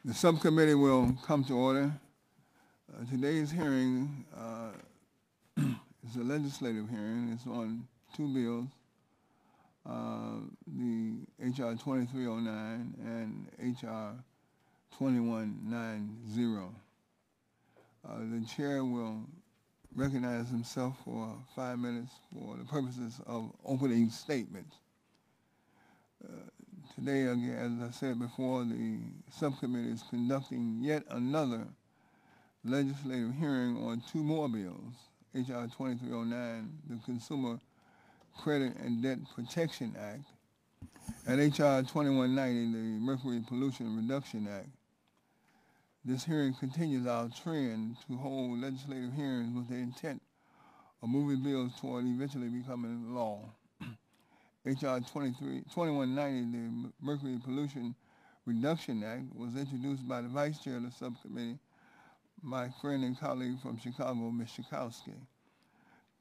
The subcommittee will come to order. Today's hearing is a legislative hearing. It's on two bills, the H.R. 2309 and H.R. 2190. The chair will recognize himself for 5 minutes for the purposes of opening statements. Today, again, as I said before, the subcommittee is conducting yet another legislative hearing on two more bills, H.R. 2309, the Consumer Credit and Debt Protection Act, and H.R. 2190, the Mercury Pollution Reduction Act. This hearing continues our trend to hold legislative hearings with the intent of moving bills toward eventually becoming law. H.R. 2190, the Mercury Pollution Reduction Act, was introduced by the Vice Chair of the Subcommittee, my friend and colleague from Chicago, Ms. Schakowsky.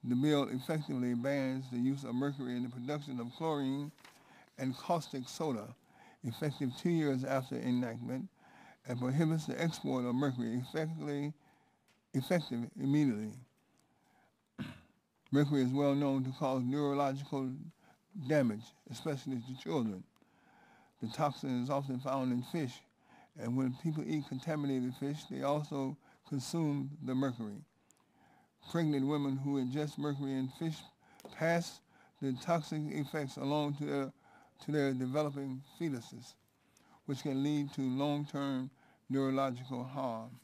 The bill effectively bans the use of mercury in the production of chlorine and caustic soda, effective 2 years after enactment, and prohibits the export of mercury effective immediately. Mercury is well known to cause neurological damage, especially to children. The toxin is often found in fish, and when people eat contaminated fish, they also consume the mercury. Pregnant women who ingest mercury in fish pass the toxic effects along to their developing fetuses, which can lead to long-term neurological harm.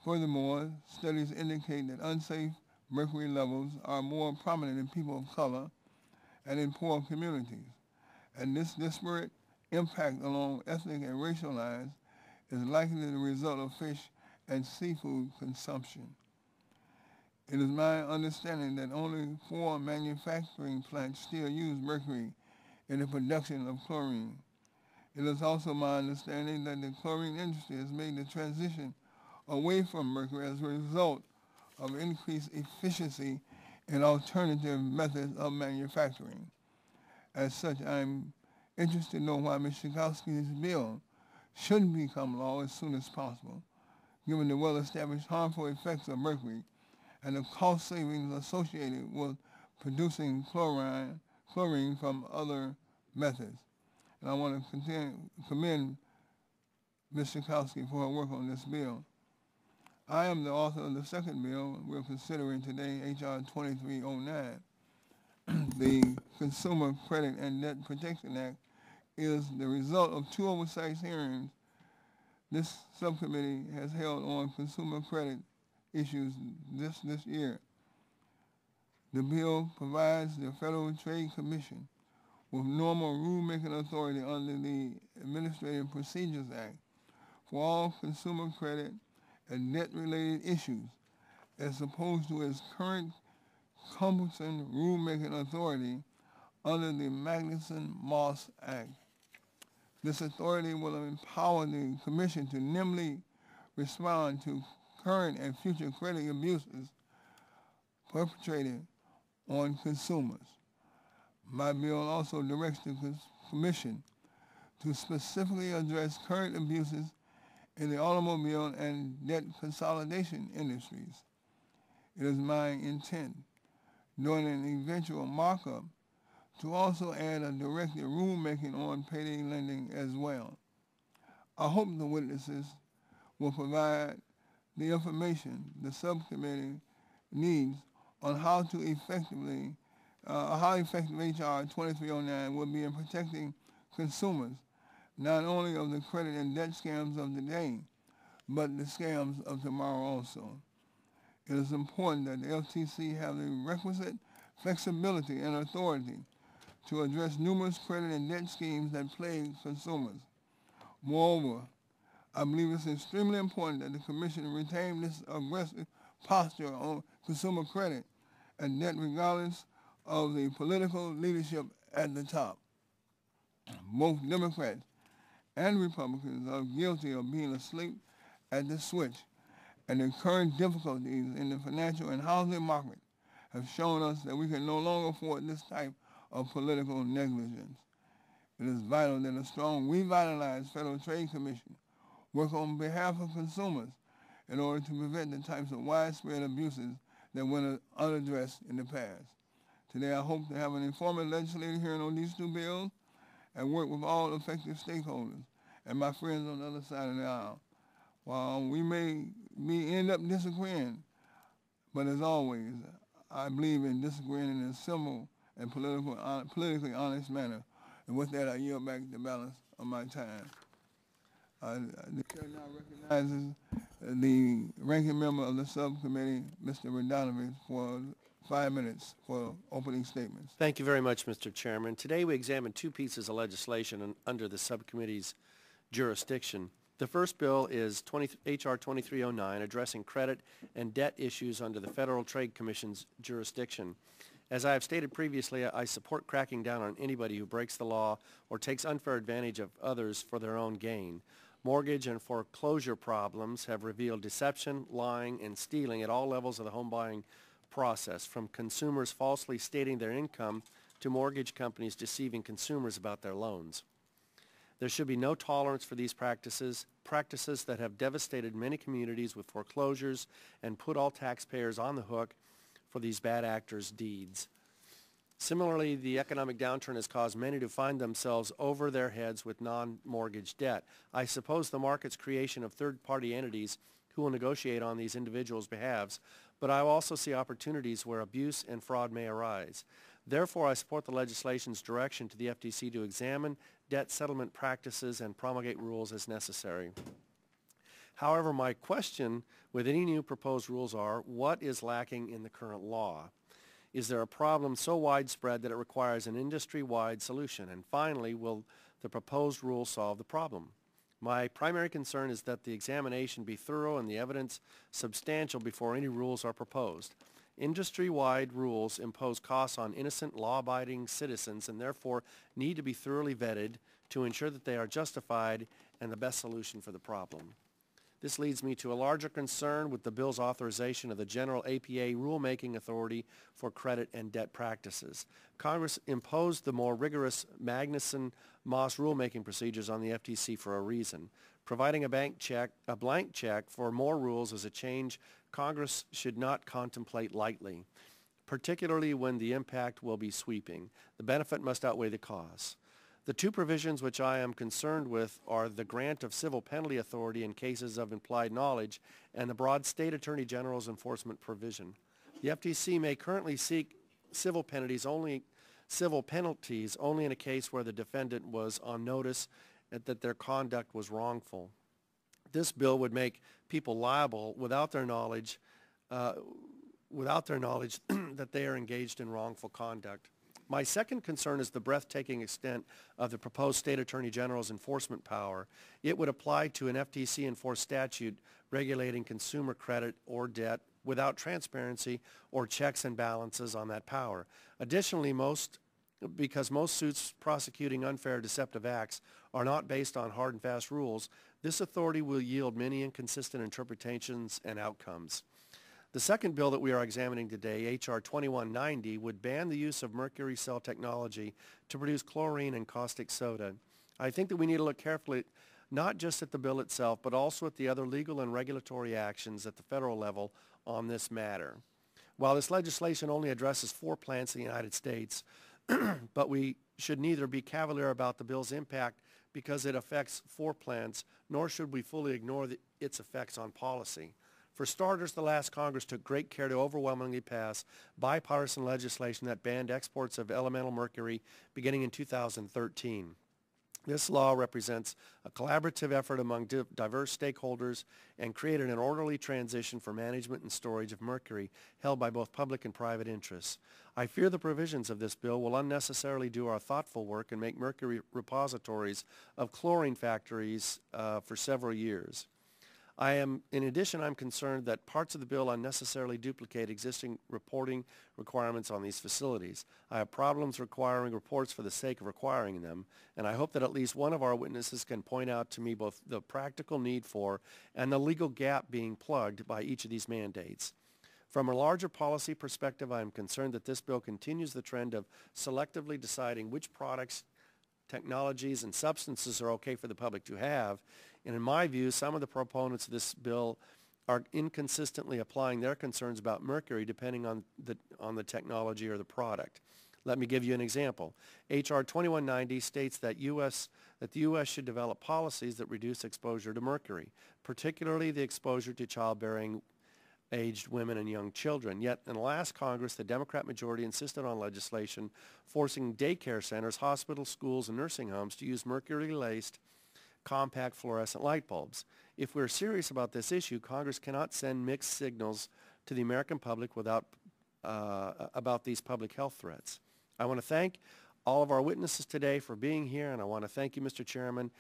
Furthermore, studies indicate that unsafe mercury levels are more prominent in people of color and in poor communities. And this disparate impact along ethnic and racial lines is likely the result of fish and seafood consumption. It is my understanding that only 4 manufacturing plants still use mercury in the production of chlorine. It is also my understanding that the chlorine industry has made the transition away from mercury as a result of increased efficiency in alternative methods of manufacturing. As such, I'm interested to know why Ms. Schakowsky's bill shouldn't become law as soon as possible, given the well-established harmful effects of mercury and the cost savings associated with producing chlorine from other methods. And I want to commend Ms. Schakowsky for her work on this bill. I am the author of the second bill we're considering today, H.R. 2309. The Consumer Credit and Debt Protection Act is the result of 2 oversight hearings this subcommittee has held on consumer credit issues this year. The bill provides the Federal Trade Commission with normal rulemaking authority under the Administrative Procedures Act for all consumer credit and debt-related issues, as opposed to its current cumbersome rulemaking authority under the Magnuson-Moss Act. This authority will empower the Commission to nimbly respond to current and future credit abuses perpetrated on consumers. My bill also directs the Commission to specifically address current abuses in the automobile and debt consolidation industries. It is my intent, during an eventual markup, to also add a directed rulemaking on payday lending as well. I hope the witnesses will provide the information the subcommittee needs on how effective H.R. 2309 will be in protecting consumers, not only of the credit and debt scams of today, but the scams of tomorrow also. It is important that the FTC have the requisite flexibility and authority to address numerous credit and debt schemes that plague consumers. Moreover, I believe it's extremely important that the Commission retain this aggressive posture on consumer credit and debt regardless of the political leadership at the top. Both Democrats and Republicans are guilty of being asleep at the switch, and the current difficulties in the financial and housing market have shown us that we can no longer afford this type of political negligence. It is vital that a strong, revitalized Federal Trade Commission work on behalf of consumers in order to prevent the types of widespread abuses that went unaddressed in the past. Today, I hope to have an informative legislative hearing on these two bills and work with all affected stakeholders and my friends on the other side of the aisle. While we may end up disagreeing, but as always, I believe in disagreeing in a civil and politically honest manner. And with that, I yield back the balance of my time. The chair now recognizes the ranking member of the subcommittee, Mr. Radonovich, for 5 minutes for opening statements. Thank you very much, Mr. Chairman. Today we examine two pieces of legislation under the subcommittee's jurisdiction. The first bill is H.R. 2309, addressing credit and debt issues under the Federal Trade Commission's jurisdiction. As I have stated previously, I support cracking down on anybody who breaks the law or takes unfair advantage of others for their own gain. Mortgage and foreclosure problems have revealed deception, lying, and stealing at all levels of the home buying process, from consumers falsely stating their income to mortgage companies deceiving consumers about their loans. There should be no tolerance for these practices that have devastated many communities with foreclosures and put all taxpayers on the hook for these bad actors' deeds. Similarly, the economic downturn has caused many to find themselves over their heads with non-mortgage debt. I suppose the market's creation of third-party entities who will negotiate on these individuals' behalves, but I also see opportunities where abuse and fraud may arise. Therefore, I support the legislation's direction to the FTC to examine debt settlement practices and promulgate rules as necessary. However, my question with any new proposed rules are, what is lacking in the current law? Is there a problem so widespread that it requires an industry-wide solution? And finally, will the proposed rule solve the problem? My primary concern is that the examination be thorough and the evidence substantial before any rules are proposed. Industry-wide rules impose costs on innocent, law-abiding citizens and therefore need to be thoroughly vetted to ensure that they are justified and the best solution for the problem. This leads me to a larger concern with the bill's authorization of the General APA Rulemaking Authority for Credit and Debt Practices. Congress imposed the more rigorous Magnuson-Moss rulemaking procedures on the FTC for a reason. Providing a blank check for more rules is a change Congress should not contemplate lightly, particularly when the impact will be sweeping. The benefit must outweigh the costs. The two provisions which I am concerned with are the grant of civil penalty authority in cases of implied knowledge and the broad state attorney general's enforcement provision. The FTC may currently seek civil penalties only in a case where the defendant was on notice that their conduct was wrongful. This bill would make people liable without their knowledge that they are engaged in wrongful conduct. My second concern is the breathtaking extent of the proposed state attorney general's enforcement power. It would apply to an FTC-enforced statute regulating consumer credit or debt without transparency or checks and balances on that power. Additionally, because most suits prosecuting unfair deceptive acts are not based on hard and fast rules, this authority will yield many inconsistent interpretations and outcomes. The second bill that we are examining today, H.R. 2190, would ban the use of mercury cell technology to produce chlorine and caustic soda. I think that we need to look carefully not just at the bill itself, but also at the other legal and regulatory actions at the federal level on this matter. While this legislation only addresses 4 plants in the United States, but we should neither be cavalier about the bill's impact because it affects 4 plants, nor should we fully ignore its effects on policy. For starters, the last Congress took great care to overwhelmingly pass bipartisan legislation that banned exports of elemental mercury beginning in 2013. This law represents a collaborative effort among diverse stakeholders and created an orderly transition for management and storage of mercury held by both public and private interests. I fear the provisions of this bill will unnecessarily do our thoughtful work and make mercury repositories of chlorine factories for several years. In addition, I'm concerned that parts of the bill unnecessarily duplicate existing reporting requirements on these facilities. I have problems requiring reports for the sake of requiring them, and I hope that at least one of our witnesses can point out to me both the practical need for and the legal gap being plugged by each of these mandates. From a larger policy perspective, I am concerned that this bill continues the trend of selectively deciding which products technologies and substances are okay for the public to have. And in my view, some of the proponents of this bill are inconsistently applying their concerns about mercury depending on the technology or the product. Let me give you an example. H.R. 2190 states that the U.S. should develop policies that reduce exposure to mercury, particularly the exposure to childbearing aged women and young children. Yet in the last Congress, the Democrat majority insisted on legislation forcing daycare centers, hospitals, schools, and nursing homes to use mercury-laced compact fluorescent light bulbs. If we're serious about this issue, Congress cannot send mixed signals to the American public about these public health threats. I want to thank all of our witnesses today for being here, and I want to thank you, Mr. Chairman,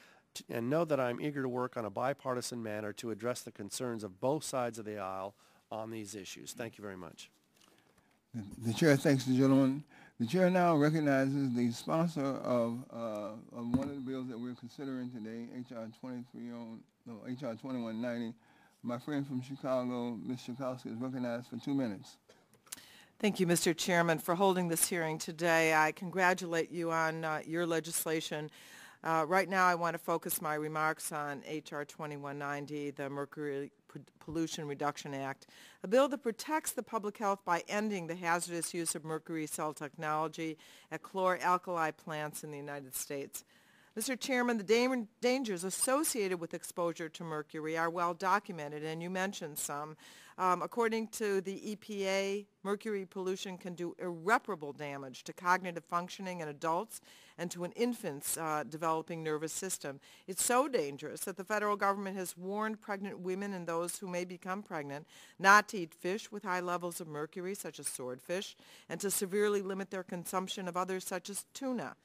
and know that I'm eager to work on a bipartisan manner to address the concerns of both sides of the aisle on these issues. Thank you very much. The chair thanks the gentleman. The chair now recognizes the sponsor of one of the bills that we're considering today, H.R. 2190. My friend from Chicago, Ms. Schakowsky, is recognized for 2 minutes. Thank you, Mr. Chairman, for holding this hearing today. I congratulate you on your legislation. Right now, I want to focus my remarks on H.R. 2190, the Mercury Pollution Reduction Act, a bill that protects the public health by ending the hazardous use of mercury cell technology at chlor-alkali plants in the United States. Mr. Chairman, the dangers associated with exposure to mercury are well documented, and you mentioned some. According to the EPA, mercury pollution can do irreparable damage to cognitive functioning in adults and to an infant's developing nervous system. It's so dangerous that the federal government has warned pregnant women and those who may become pregnant not to eat fish with high levels of mercury, such as swordfish, and to severely limit their consumption of others, such as tuna.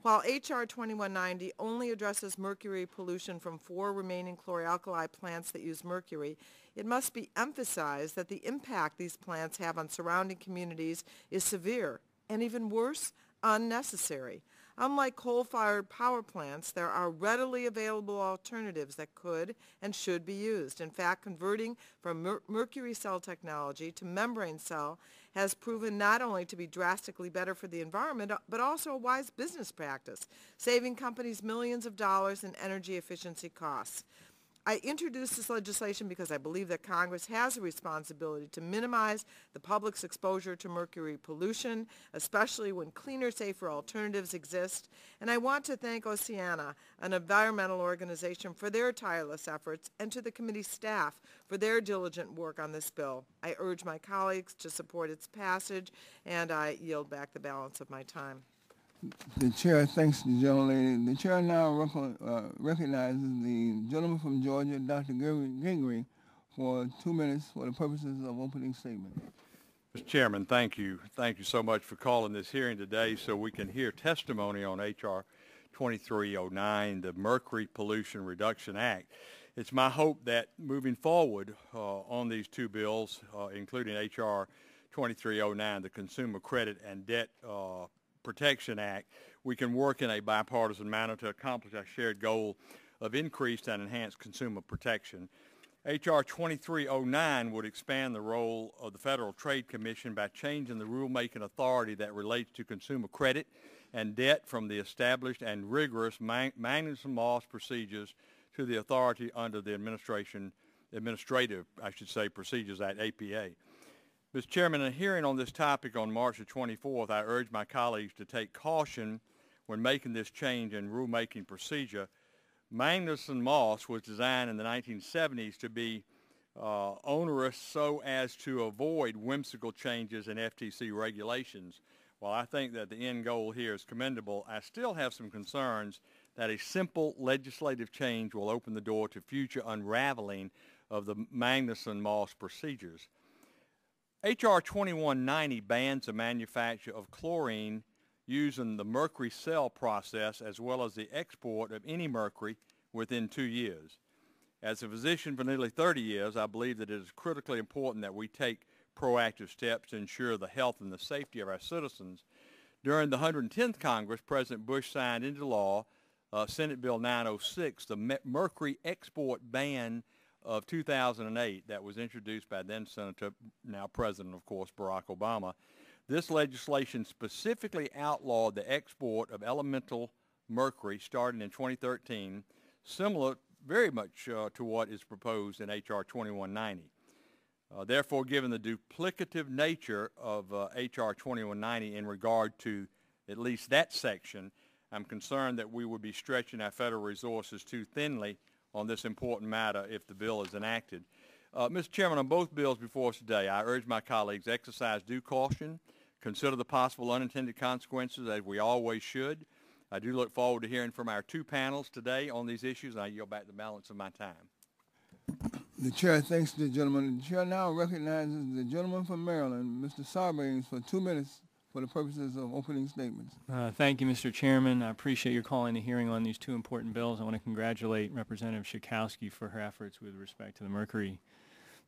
While H.R. 2190 only addresses mercury pollution from 4 remaining chlor-alkali plants that use mercury, it must be emphasized that the impact these plants have on surrounding communities is severe, and even worse, unnecessary. Unlike coal-fired power plants, there are readily available alternatives that could and should be used. In fact, converting from mercury cell technology to membrane cell has proven not only to be drastically better for the environment, but also a wise business practice, saving companies millions of dollars in energy efficiency costs. I introduced this legislation because I believe that Congress has a responsibility to minimize the public's exposure to mercury pollution, especially when cleaner, safer alternatives exist. And I want to thank Oceana, an environmental organization, for their tireless efforts, and to the committee staff for their diligent work on this bill. I urge my colleagues to support its passage, and I yield back the balance of my time. The chair thanks the gentlelady. The chair now recognizes the gentleman from Georgia, Dr. Gingrey, for 2 minutes for the purposes of opening statement. Mr. Chairman, thank you. Thank you so much for calling this hearing today so we can hear testimony on H.R. 2309, the Mercury Pollution Reduction Act. It's my hope that moving forward on these 2 bills, including H.R. 2309, the Consumer Credit and Debt Protection Act, we can work in a bipartisan manner to accomplish our shared goal of increased and enhanced consumer protection. H.R. 2309 would expand the role of the Federal Trade Commission by changing the rulemaking authority that relates to consumer credit and debt from the established and rigorous Magnuson-Moss procedures to the authority under the Administrative Procedures Act, APA. Mr. Chairman, in a hearing on this topic on March the 24th, I urge my colleagues to take caution when making this change in rulemaking procedure. Magnuson-Moss was designed in the 1970s to be onerous so as to avoid whimsical changes in FTC regulations. While I think that the end goal here is commendable, I still have some concerns that a simple legislative change will open the door to future unraveling of the Magnuson-Moss procedures. H.R. 2190 bans the manufacture of chlorine using the mercury cell process as well as the export of any mercury within 2 years. As a physician for nearly 30 years, I believe that it is critically important that we take proactive steps to ensure the health and the safety of our citizens. During the 110th Congress, President Bush signed into law Senate Bill 906, the mercury export ban of 2008 that was introduced by then Senator, now President, of course, Barack Obama. This legislation specifically outlawed the export of elemental Mercury starting in 2013, similar very much to what is proposed in H.R. 2190. Therefore, given the duplicative nature of H.R. 2190 in regard to at least that section, I'm concerned that we would be stretching our federal resources too thinly on this important matter if the bill is enacted. Mr. Chairman, on both bills before us today, I urge my colleagues exercise due caution, consider the possible unintended consequences as we always should. I do look forward to hearing from our two panels today on these issues, and I yield back the balance of my time. The chair thanks the gentleman. The chair now recognizes the gentleman from Maryland, Mr. Sarbanes, for 2 minutes for the purposes of opening statements. Thank you, Mr. Chairman. I appreciate your calling the hearing on these two important bills. I want to congratulate Representative Schakowsky for her efforts with respect to the Mercury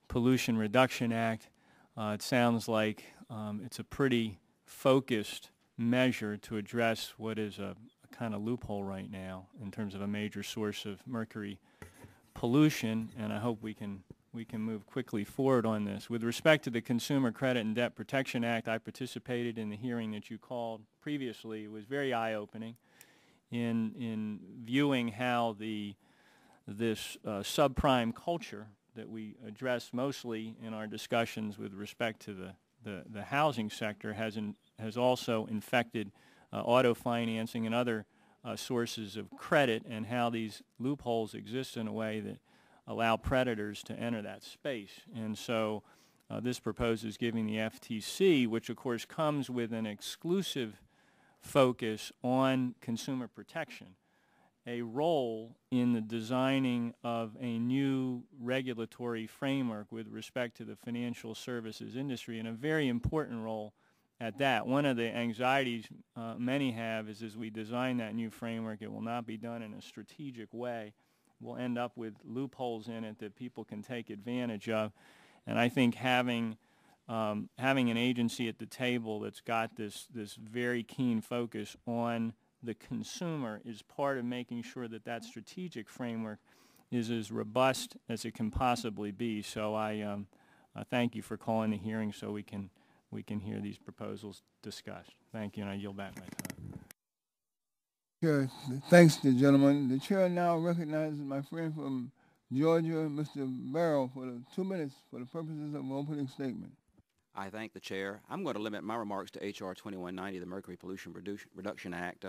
Pollution Reduction Act. It sounds like it's a pretty focused measure to address what is a kind of loophole right now in terms of a major source of mercury pollution, and I hope we can move quickly forward on this. With respect to the Consumer Credit and Debt Protection Act, I participated in the hearing that you called previously. It was very eye-opening in viewing how this subprime culture that we address mostly in our discussions with respect to the housing sector has also infected auto financing and other sources of credit, and how these loopholes exist in a way that allow predators to enter that space. And so this proposes giving the FTC, which of course comes with an exclusive focus on consumer protection, a role in the designing of a new regulatory framework with respect to the financial services industry, and a very important role at that. One of the anxieties many have is as we design that new framework, it will not be done in a strategic way. We'll end up with loopholes in it that people can take advantage of. And I think having an agency at the table that's got this very keen focus on the consumer is part of making sure that that strategic framework is as robust as it can possibly be. So I thank you for calling the hearing so we can hear these proposals discussed. Thank you, and I yield back my time. Chair, thanks the gentleman. The chair now recognizes my friend from Georgia, Mr. Barrow, for the 2 minutes for the purposes of opening statement. I thank the chair. I'm going to limit my remarks to H.R. 2190, the Mercury Pollution Reduction Act.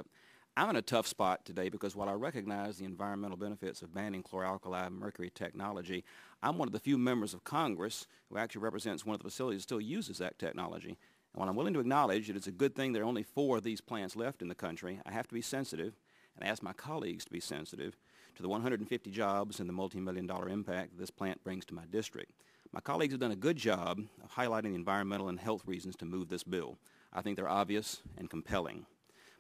I'm in a tough spot today because while I recognize the environmental benefits of banning chlor-alkali mercury technology, I'm one of the few members of Congress who actually represents one of the facilities that still uses that technology. And while I'm willing to acknowledge that it's a good thing there are only 4 of these plants left in the country, I have to be sensitive, and ask my colleagues to be sensitive, to the 150 jobs and the multi-million-dollar impact this plant brings to my district. My colleagues have done a good job of highlighting the environmental and health reasons to move this bill. I think they're obvious and compelling.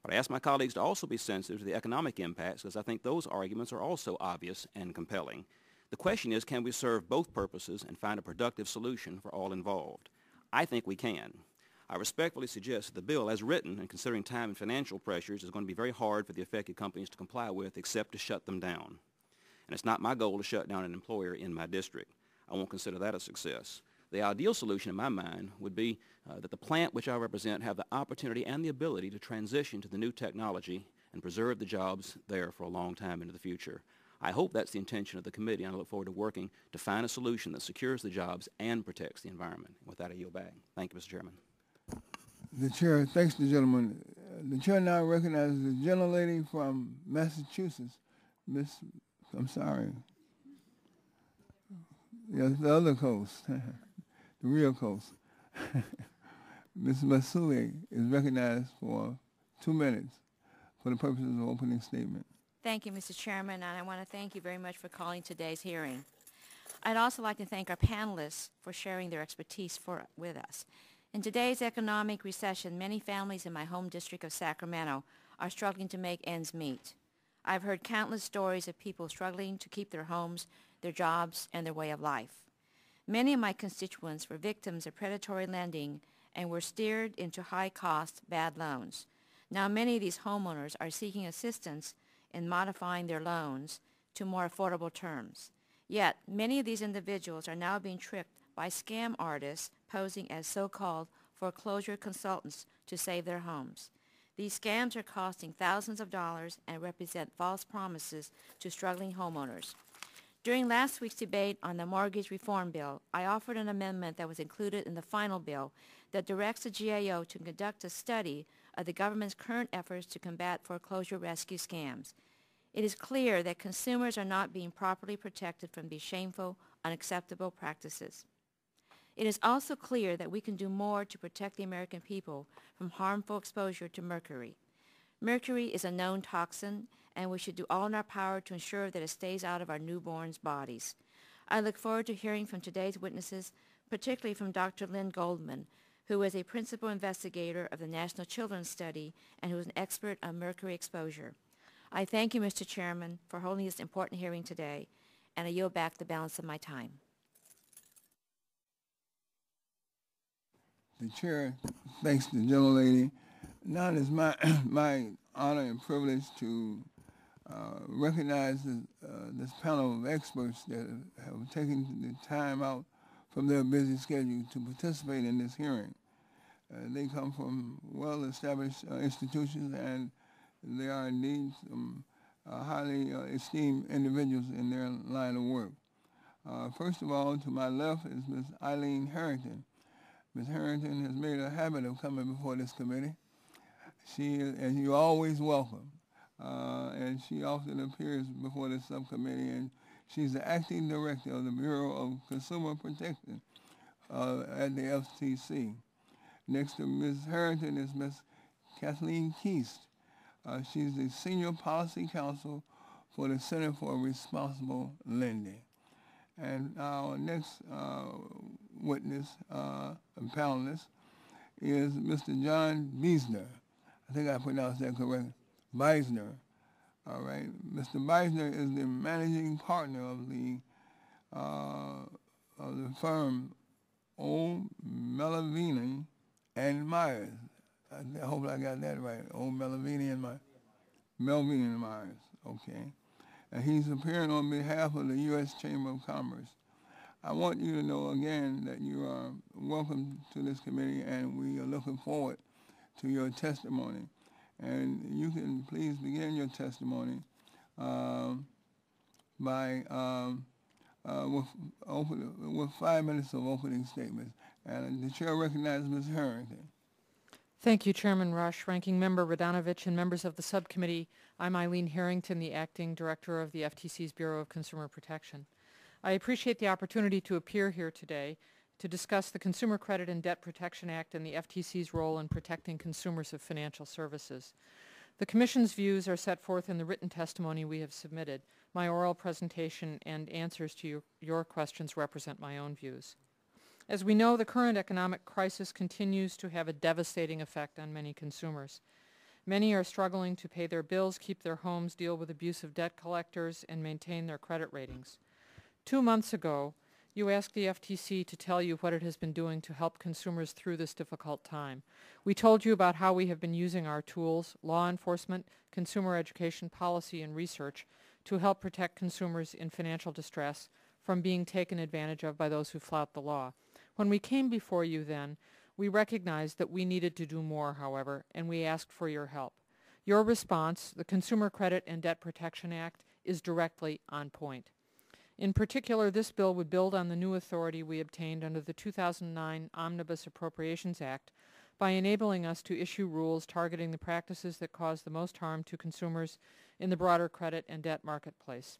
But I ask my colleagues to also be sensitive to the economic impacts, because I think those arguments are also obvious and compelling. The question is, can we serve both purposes and find a productive solution for all involved? I think we can. I respectfully suggest that the bill, as written, and considering time and financial pressures, is going to be very hard for the affected companies to comply with, except to shut them down. And it's not my goal to shut down an employer in my district. I won't consider that a success. The ideal solution in my mind would be that the plant which I represent have the opportunity and the ability to transition to the new technology and preserve the jobs there for a long time into the future. I hope that's the intention of the committee, and I look forward to working to find a solution that secures the jobs and protects the environment. With that, I yield back. Thank you, Mr. Chairman. The chair thanks the gentleman. The chair now recognizes the gentlelady from Massachusetts, Yes, the other coast, the real coast. Ms. Masui is recognized for 2 minutes for the purposes of opening statement. Thank you, Mr. Chairman, and I want to thank you very much for calling today's hearing. I'd also like to thank our panelists for sharing their expertise with us. In today's economic recession, many families in my home district of Sacramento are struggling to make ends meet. I've heard countless stories of people struggling to keep their homes, their jobs, and their way of life. Many of my constituents were victims of predatory lending and were steered into high-cost, bad loans. Now many of these homeowners are seeking assistance in modifying their loans to more affordable terms. Yet, many of these individuals are now being tricked by scam artists posing as so-called foreclosure consultants to save their homes. These scams are costing thousands of dollars and represent false promises to struggling homeowners. During last week's debate on the mortgage reform bill, I offered an amendment that was included in the final bill that directs the GAO to conduct a study of the government's current efforts to combat foreclosure rescue scams. It is clear that consumers are not being properly protected from these shameful, unacceptable practices. It is also clear that we can do more to protect the American people from harmful exposure to mercury. Mercury is a known toxin, and we should do all in our power to ensure that it stays out of our newborns' bodies. I look forward to hearing from today's witnesses, particularly from Dr. Lynn Goldman, who is a principal investigator of the National Children's Study and who is an expert on mercury exposure. I thank you, Mr. Chairman, for holding this important hearing today, and I yield back the balance of my time. The chair thanks the gentlelady. Now it is my my honor and privilege to recognize this panel of experts that have taken the time out from their busy schedule to participate in this hearing. They come from well-established institutions, and they are indeed some highly esteemed individuals in their line of work. First of all, to my left is Ms. Eileen Harrington. Ms. Harrington has made a habit of coming before this committee. And you're always welcome. And she often appears before the subcommittee, and she's the acting director of the Bureau of Consumer Protection at the FTC. Next to Ms. Harrington is Ms. Kathleen Keast. She's the Senior Policy Counsel for the Center for Responsible Lending. And our next witness and panelist is Mr. John Beisner. I think I pronounced that correct. Beisner. All right. Mr. Beisner is the managing partner of the firm O'Melvini and Myers. I hope I got that right. O'Melvini and Myers. Melvini and Myers. Okay. And he's appearing on behalf of the U.S. Chamber of Commerce. I want you to know again that you are welcome to this committee, and we are looking forward to your testimony. And you can please begin your testimony with 5 minutes of opening statements. And the chair recognizes Ms. Harrington. Thank you, Chairman Rush, Ranking Member Radonovich, and members of the subcommittee. I'm Eileen Harrington, the Acting Director of the FTC's Bureau of Consumer Protection. I appreciate the opportunity to appear here today to discuss the Consumer Credit and Debt Protection Act and the FTC's role in protecting consumers of financial services. The Commission's views are set forth in the written testimony we have submitted. My oral presentation and answers to your questions represent my own views. As we know, the current economic crisis continues to have a devastating effect on many consumers. Many are struggling to pay their bills, keep their homes, deal with abusive debt collectors, and maintain their credit ratings. 2 months ago, you asked the FTC to tell you what it has been doing to help consumers through this difficult time. We told you about how we have been using our tools, law enforcement, consumer education, policy, and research to help protect consumers in financial distress from being taken advantage of by those who flout the law. When we came before you then, we recognized that we needed to do more, however, and we asked for your help. Your response, the Consumer Credit and Debt Protection Act, is directly on point. In particular, this bill would build on the new authority we obtained under the 2009 Omnibus Appropriations Act by enabling us to issue rules targeting the practices that cause the most harm to consumers in the broader credit and debt marketplace.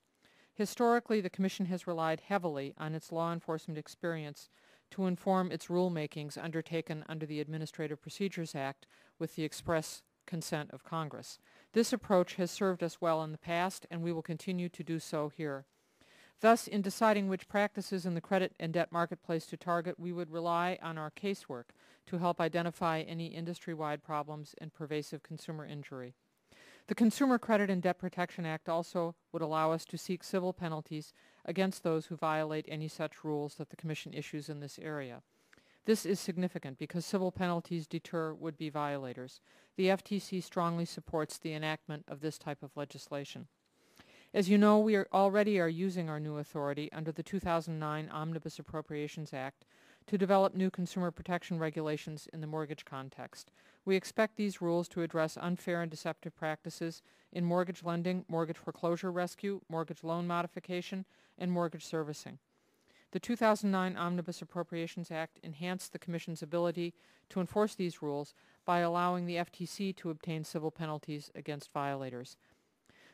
Historically, the Commission has relied heavily on its law enforcement experience to inform its rulemakings undertaken under the Administrative Procedures Act with the express consent of Congress. This approach has served us well in the past, and we will continue to do so here. Thus, in deciding which practices in the credit and debt marketplace to target, we would rely on our casework to help identify any industry-wide problems and pervasive consumer injury. The Consumer Credit and Debt Protection Act also would allow us to seek civil penalties against those who violate any such rules that the Commission issues in this area. This is significant because civil penalties deter would-be violators. The FTC strongly supports the enactment of this type of legislation. As you know, we already are using our new authority under the 2009 Omnibus Appropriations Act to develop new consumer protection regulations in the mortgage context. We expect these rules to address unfair and deceptive practices in mortgage lending, mortgage foreclosure rescue, mortgage loan modification, and mortgage servicing. The 2009 Omnibus Appropriations Act enhanced the Commission's ability to enforce these rules by allowing the FTC to obtain civil penalties against violators.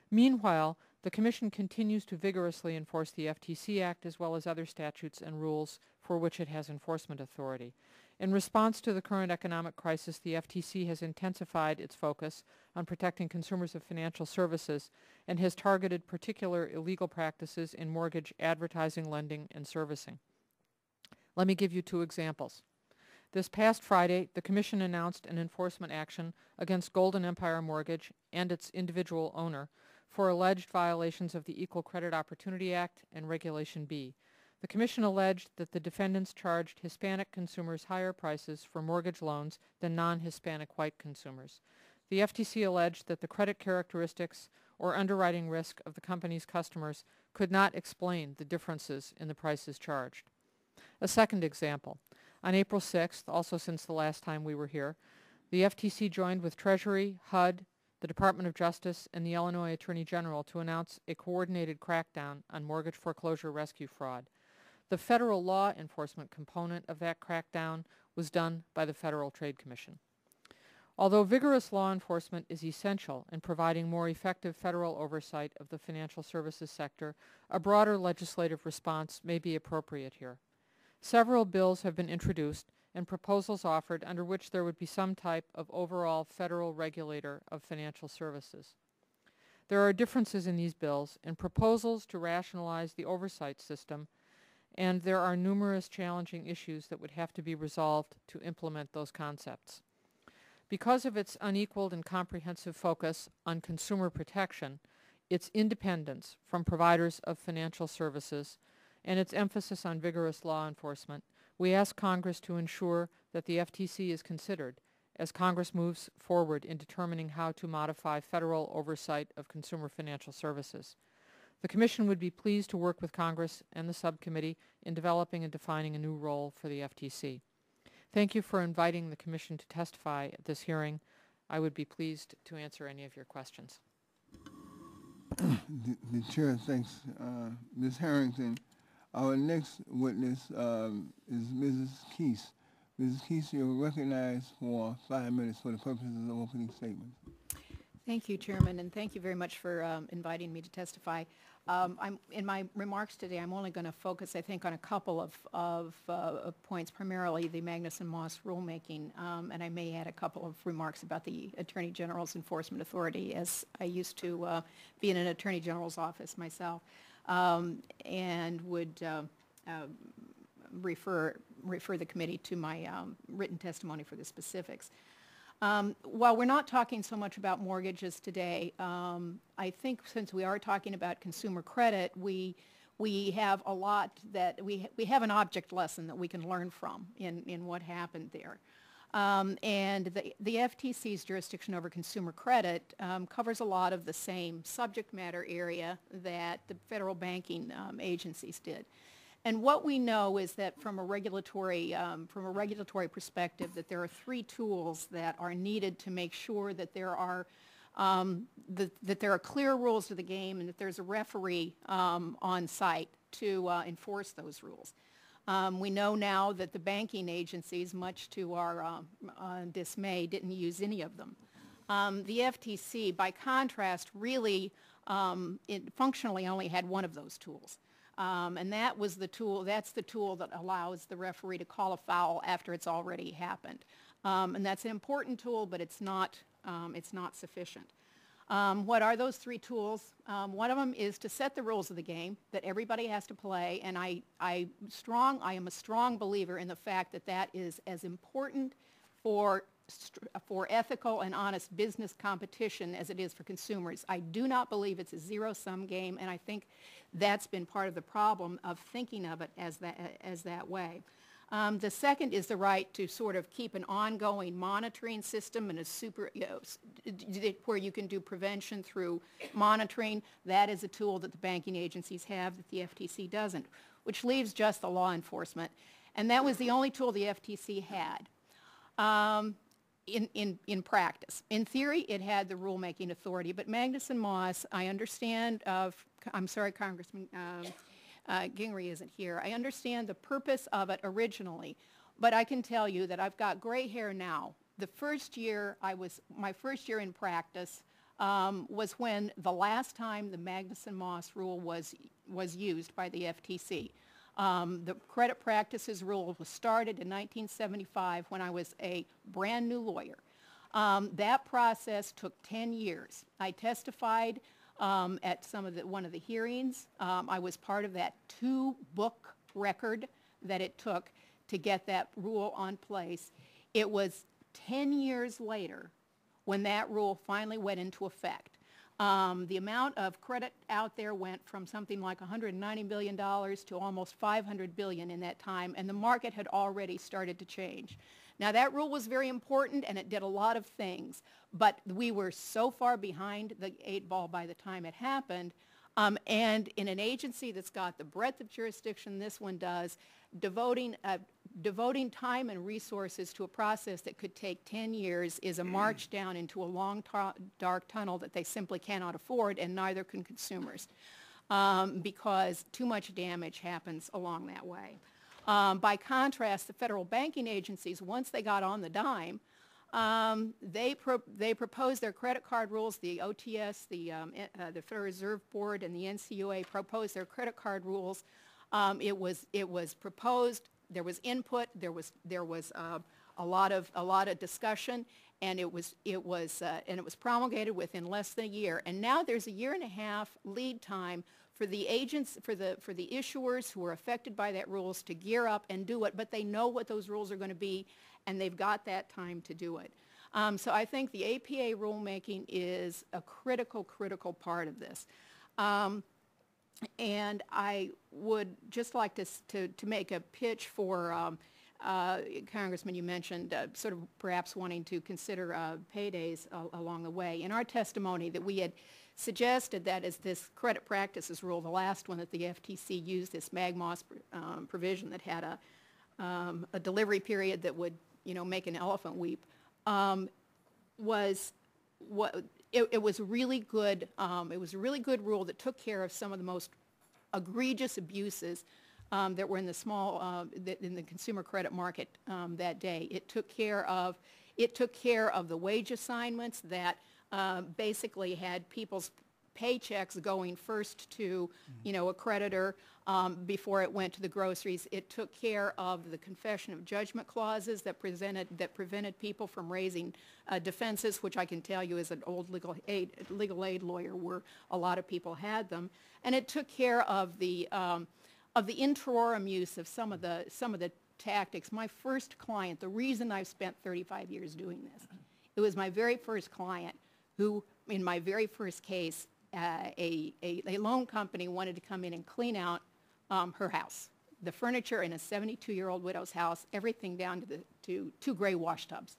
Meanwhile, the Commission continues to vigorously enforce the FTC Act as well as other statutes and rules for which it has enforcement authority. In response to the current economic crisis, the FTC has intensified its focus on protecting consumers of financial services and has targeted particular illegal practices in mortgage advertising, lending, and servicing. Let me give you two examples. This past Friday, the Commission announced an enforcement action against Golden Empire Mortgage and its individual owner for alleged violations of the Equal Credit Opportunity Act and Regulation B. The Commission alleged that the defendants charged Hispanic consumers higher prices for mortgage loans than non-Hispanic white consumers. The FTC alleged that the credit characteristics or underwriting risk of the company's customers could not explain the differences in the prices charged. A second example. On April 6th, also since the last time we were here, the FTC joined with Treasury, HUD, the Department of Justice, and the Illinois Attorney General to announce a coordinated crackdown on mortgage foreclosure rescue fraud. The federal law enforcement component of that crackdown was done by the Federal Trade Commission. Although vigorous law enforcement is essential in providing more effective federal oversight of the financial services sector, a broader legislative response may be appropriate here. Several bills have been introduced and proposals offered under which there would be some type of overall federal regulator of financial services. There are differences in these bills and proposals to rationalize the oversight system, and there are numerous challenging issues that would have to be resolved to implement those concepts. Because of its unequaled and comprehensive focus on consumer protection, its independence from providers of financial services, and its emphasis on vigorous law enforcement, we ask Congress to ensure that the FTC is considered as Congress moves forward in determining how to modify federal oversight of consumer financial services. The Commission would be pleased to work with Congress and the Subcommittee in developing and defining a new role for the FTC. Thank you for inviting the Commission to testify at this hearing. I would be pleased to answer any of your questions. The Chair thanks Ms. Harrington. Our next witness is Mrs. Keese. Mrs. Keese, you're recognized for 5 minutes for the purposes of the opening statement. Thank you, Chairman, and thank you very much for inviting me to testify. In my remarks today, I'm only going to focus, I think, on a couple of points, primarily the Magnuson-Moss rulemaking, and I may add a couple of remarks about the Attorney General's Enforcement Authority, as I used to be in an Attorney General's office myself, and would refer the committee to my written testimony for the specifics. While we're not talking so much about mortgages today, I think since we are talking about consumer credit, we have a lot that we have an object lesson that we can learn from in what happened there. And the FTC's jurisdiction over consumer credit covers a lot of the same subject matter area that the federal banking agencies did. And what we know is that from a regulatory perspective, that there are three tools that are needed to make sure that there are clear rules to the game and that there's a referee on site to enforce those rules. We know now that the banking agencies, much to our dismay, didn't use any of them. The FTC, by contrast, really functionally only had one of those tools. And that was the tool, that's the tool that allows the referee to call a foul after it's already happened. And that's an important tool, but it's not sufficient. What are those three tools? One of them is to set the rules of the game that everybody has to play, and I am a strong believer in the fact that that is as important for ethical and honest business competition as it is for consumers. I do not believe it's a zero-sum game, and I think that's been part of the problem of thinking of it as that way. The second is the right to sort of keep an ongoing monitoring system and where you can do prevention through monitoring. That is a tool that the banking agencies have that the FTC doesn't, which leaves just the law enforcement. And that was the only tool the FTC had in practice. In theory, it had the rulemaking authority, but Magnuson-Moss, I understand I'm sorry, Congressman Gingrey isn't here. I understand the purpose of it originally, but I can tell you that I've got gray hair now. The first year my first year in practice was when the last time the Magnuson-Moss rule was used by the FTC. The credit practices rule was started in 1975 when I was a brand new lawyer. That process took 10 years. I testified at one of the hearings. I was part of that 2-book record that it took to get that rule on place. It was 10 years later when that rule finally went into effect. The amount of credit out there went from something like $190 billion to almost $500 billion in that time, and the market had already started to change. Now, that rule was very important, and it did a lot of things, but we were so far behind the 8 ball by the time it happened, and in an agency that's got the breadth of jurisdiction this one does, devoting time and resources to a process that could take 10 years is a march down into a long, dark tunnel that they simply cannot afford, and neither can consumers, because too much damage happens along that way. By contrast, the federal banking agencies, once they got on the dime, they proposed their credit card rules. The OTS, the Federal Reserve Board, and the NCUA proposed their credit card rules. It was proposed. There was input. There was a lot of discussion, and it was promulgated within less than a year. And now there's a 1.5 year lead time for the agents, for the issuers who are affected by that rules to gear up and do it, but they know what those rules are going to be, and they've got that time to do it. So I think the APA rulemaking is a critical part of this. And I would just like to make a pitch for Congressman, you mentioned sort of perhaps wanting to consider paydays along the way. In our testimony that we had suggested that as this credit practices rule, the last one that the FTC used, this MAGMOS provision that had a delivery period that would, make an elephant weep, it was really good. It was a really good rule that took care of some of the most egregious abuses that were in the consumer credit market that day. It took care of the wage assignments that basically had people's paychecks going first to a creditor before it went to the groceries. It took care of the confession of judgment clauses that prevented people from raising defenses, which I can tell you as an old legal aid lawyer where a lot of people had them. And it took care of the interim use of some of the tactics. My first client, the reason I've spent 35 years doing this, it was my very first client who, in my very first case, a loan company wanted to come in and clean out her house, the furniture in a 72-year-old widow's house, everything down to 2 gray wash tubs.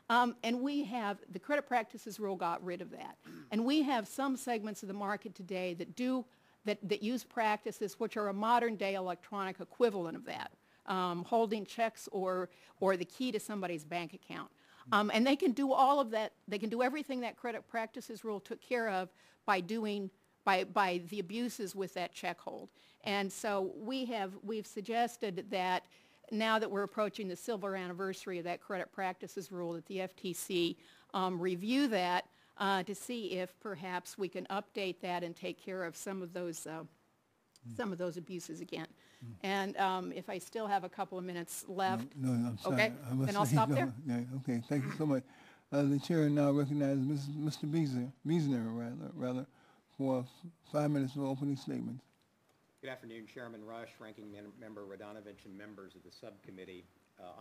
And we have, the credit practices rule got rid of that. And we have some segments of the market today that use practices which are a modern-day electronic equivalent of that, holding checks or the key to somebody's bank account. And they can do all of that. They can do everything that credit practices rule took care of by the abuses with that check hold. And so we've suggested that now that we're approaching the silver anniversary of that credit practices rule, that the FTC review that to see if perhaps we can update that and take care of some of those abuses again. And if I still have a couple of minutes left, no, I'm sorry. Okay, then I'll stop there. Yeah, okay, thank you so much. The chair now recognizes Mr. Wiesner, for 5 minutes of opening statements. Good afternoon, Chairman Rush, Ranking Member Radonovich, and members of the subcommittee.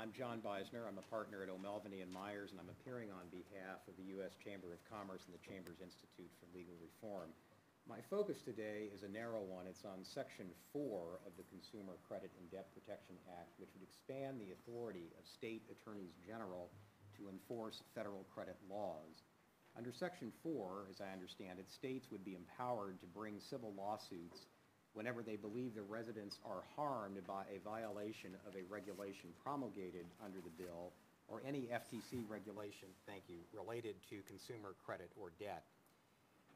I'm John Wiesner. I'm a partner at O'Melveny & Myers, and I'm appearing on behalf of the U.S. Chamber of Commerce and the Chambers Institute for Legal Reform. My focus today is a narrow one. It's on Section 4 of the Consumer Credit and Debt Protection Act, which would expand the authority of state attorneys general to enforce federal credit laws. Under Section 4, as I understand it, states would be empowered to bring civil lawsuits whenever they believe the residents are harmed by a violation of a regulation promulgated under the bill or any FTC regulation, thank you, related to consumer credit or debt.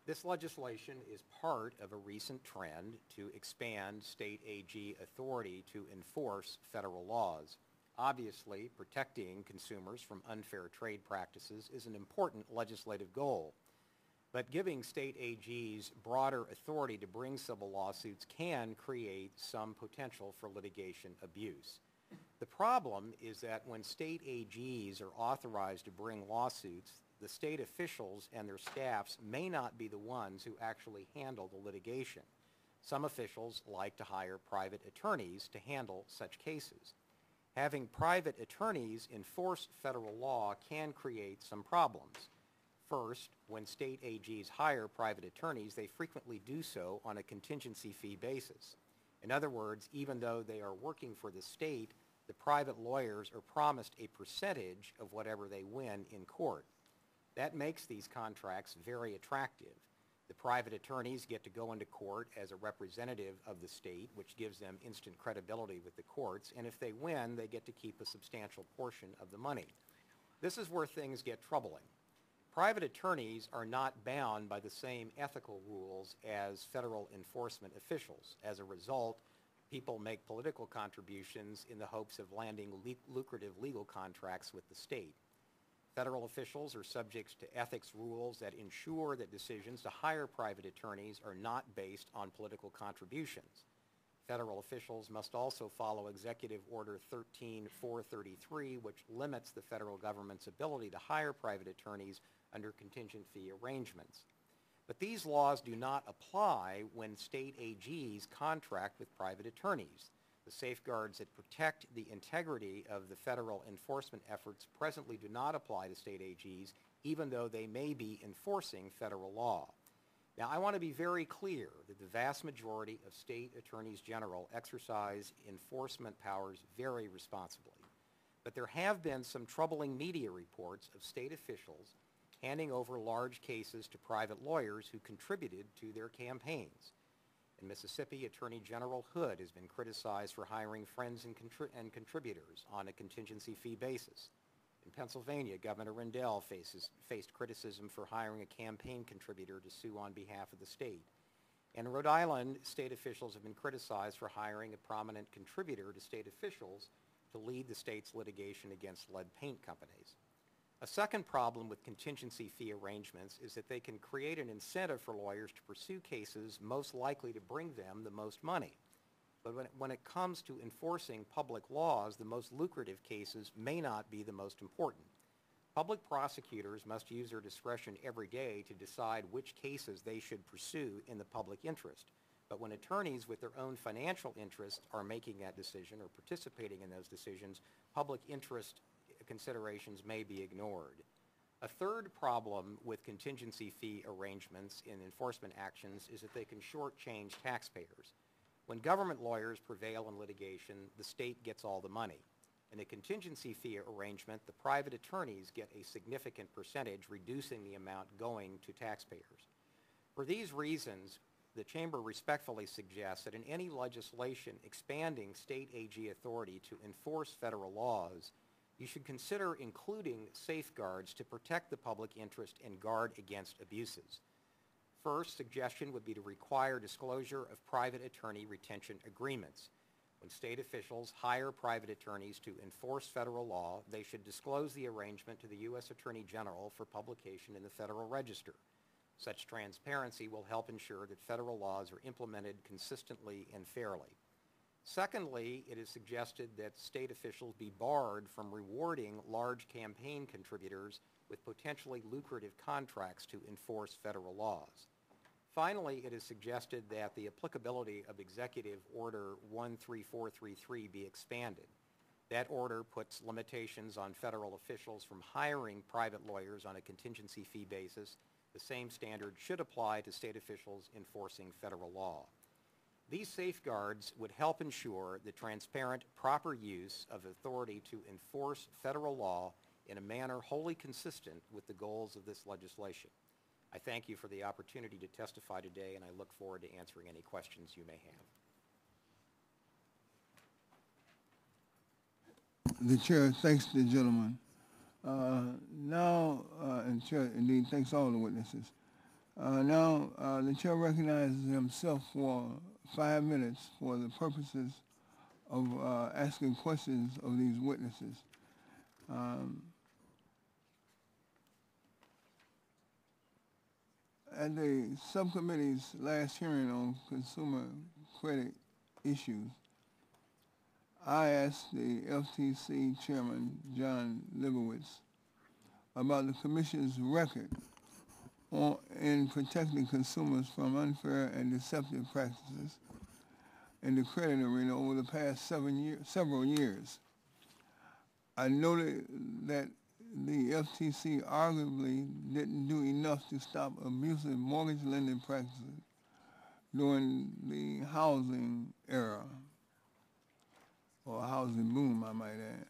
This legislation is part of a recent trend to expand state AG authority to enforce federal laws. Obviously, protecting consumers from unfair trade practices is an important legislative goal. But giving state AGs broader authority to bring civil lawsuits can create some potential for litigation abuse. The problem is that when state AGs are authorized to bring lawsuits, the state officials and their staffs may not be the ones who actually handle the litigation. Some officials like to hire private attorneys to handle such cases. Having private attorneys enforce federal law can create some problems. First, when state AGs hire private attorneys, they frequently do so on a contingency fee basis. In other words, even though they are working for the state, the private lawyers are promised a percentage of whatever they win in court. That makes these contracts very attractive. The private attorneys get to go into court as a representative of the state, which gives them instant credibility with the courts, and if they win, they get to keep a substantial portion of the money. This is where things get troubling. Private attorneys are not bound by the same ethical rules as federal enforcement officials. As a result, people make political contributions in the hopes of landing lucrative legal contracts with the state. Federal officials are subject to ethics rules that ensure that decisions to hire private attorneys are not based on political contributions. Federal officials must also follow Executive Order 13433, which limits the federal government's ability to hire private attorneys under contingent fee arrangements. But these laws do not apply when state AGs contract with private attorneys. The safeguards that protect the integrity of the federal enforcement efforts presently do not apply to state AGs, even though they may be enforcing federal law. Now, I want to be very clear that the vast majority of state attorneys general exercise enforcement powers very responsibly. But there have been some troubling media reports of state officials handing over large cases to private lawyers who contributed to their campaigns. In Mississippi, Attorney General Hood has been criticized for hiring friends and contributors on a contingency fee basis. In Pennsylvania, Governor Rendell faced criticism for hiring a campaign contributor to sue on behalf of the state. In Rhode Island, state officials have been criticized for hiring a prominent contributor to state officials to lead the state's litigation against lead paint companies. A second problem with contingency fee arrangements is that they can create an incentive for lawyers to pursue cases most likely to bring them the most money. But when it comes to enforcing public laws, the most lucrative cases may not be the most important. Public prosecutors must use their discretion every day to decide which cases they should pursue in the public interest. But when attorneys with their own financial interests are making that decision or participating in those decisions, public interest considerations may be ignored. A third problem with contingency fee arrangements in enforcement actions is that they can shortchange taxpayers. When government lawyers prevail in litigation, the state gets all the money. In a contingency fee arrangement, the private attorneys get a significant percentage, reducing the amount going to taxpayers. For these reasons, the Chamber respectfully suggests that in any legislation expanding state AG authority to enforce federal laws, you should consider including safeguards to protect the public interest and guard against abuses. First suggestion would be to require disclosure of private attorney retention agreements. When state officials hire private attorneys to enforce federal law, they should disclose the arrangement to the U.S. Attorney General for publication in the Federal Register. Such transparency will help ensure that federal laws are implemented consistently and fairly. Secondly, it is suggested that state officials be barred from rewarding large campaign contributors with potentially lucrative contracts to enforce federal laws. Finally, it is suggested that the applicability of Executive Order 13433 be expanded. That order puts limitations on federal officials from hiring private lawyers on a contingency fee basis. The same standard should apply to state officials enforcing federal law. These safeguards would help ensure the transparent, proper use of authority to enforce federal law in a manner wholly consistent with the goals of this legislation. I thank you for the opportunity to testify today, and I look forward to answering any questions you may have. The chair thanks the gentleman. And chair indeed thanks all the witnesses. The chair recognizes himself for 5 minutes for the purposes of asking questions of these witnesses. At the subcommittee's last hearing on consumer credit issues, I asked the FTC Chairman, John Leibowitz, about the Commission's record in protecting consumers from unfair and deceptive practices in the credit arena over the past several years. I noted that the FTC arguably didn't do enough to stop abusive mortgage lending practices during the housing era, or housing boom, I might add.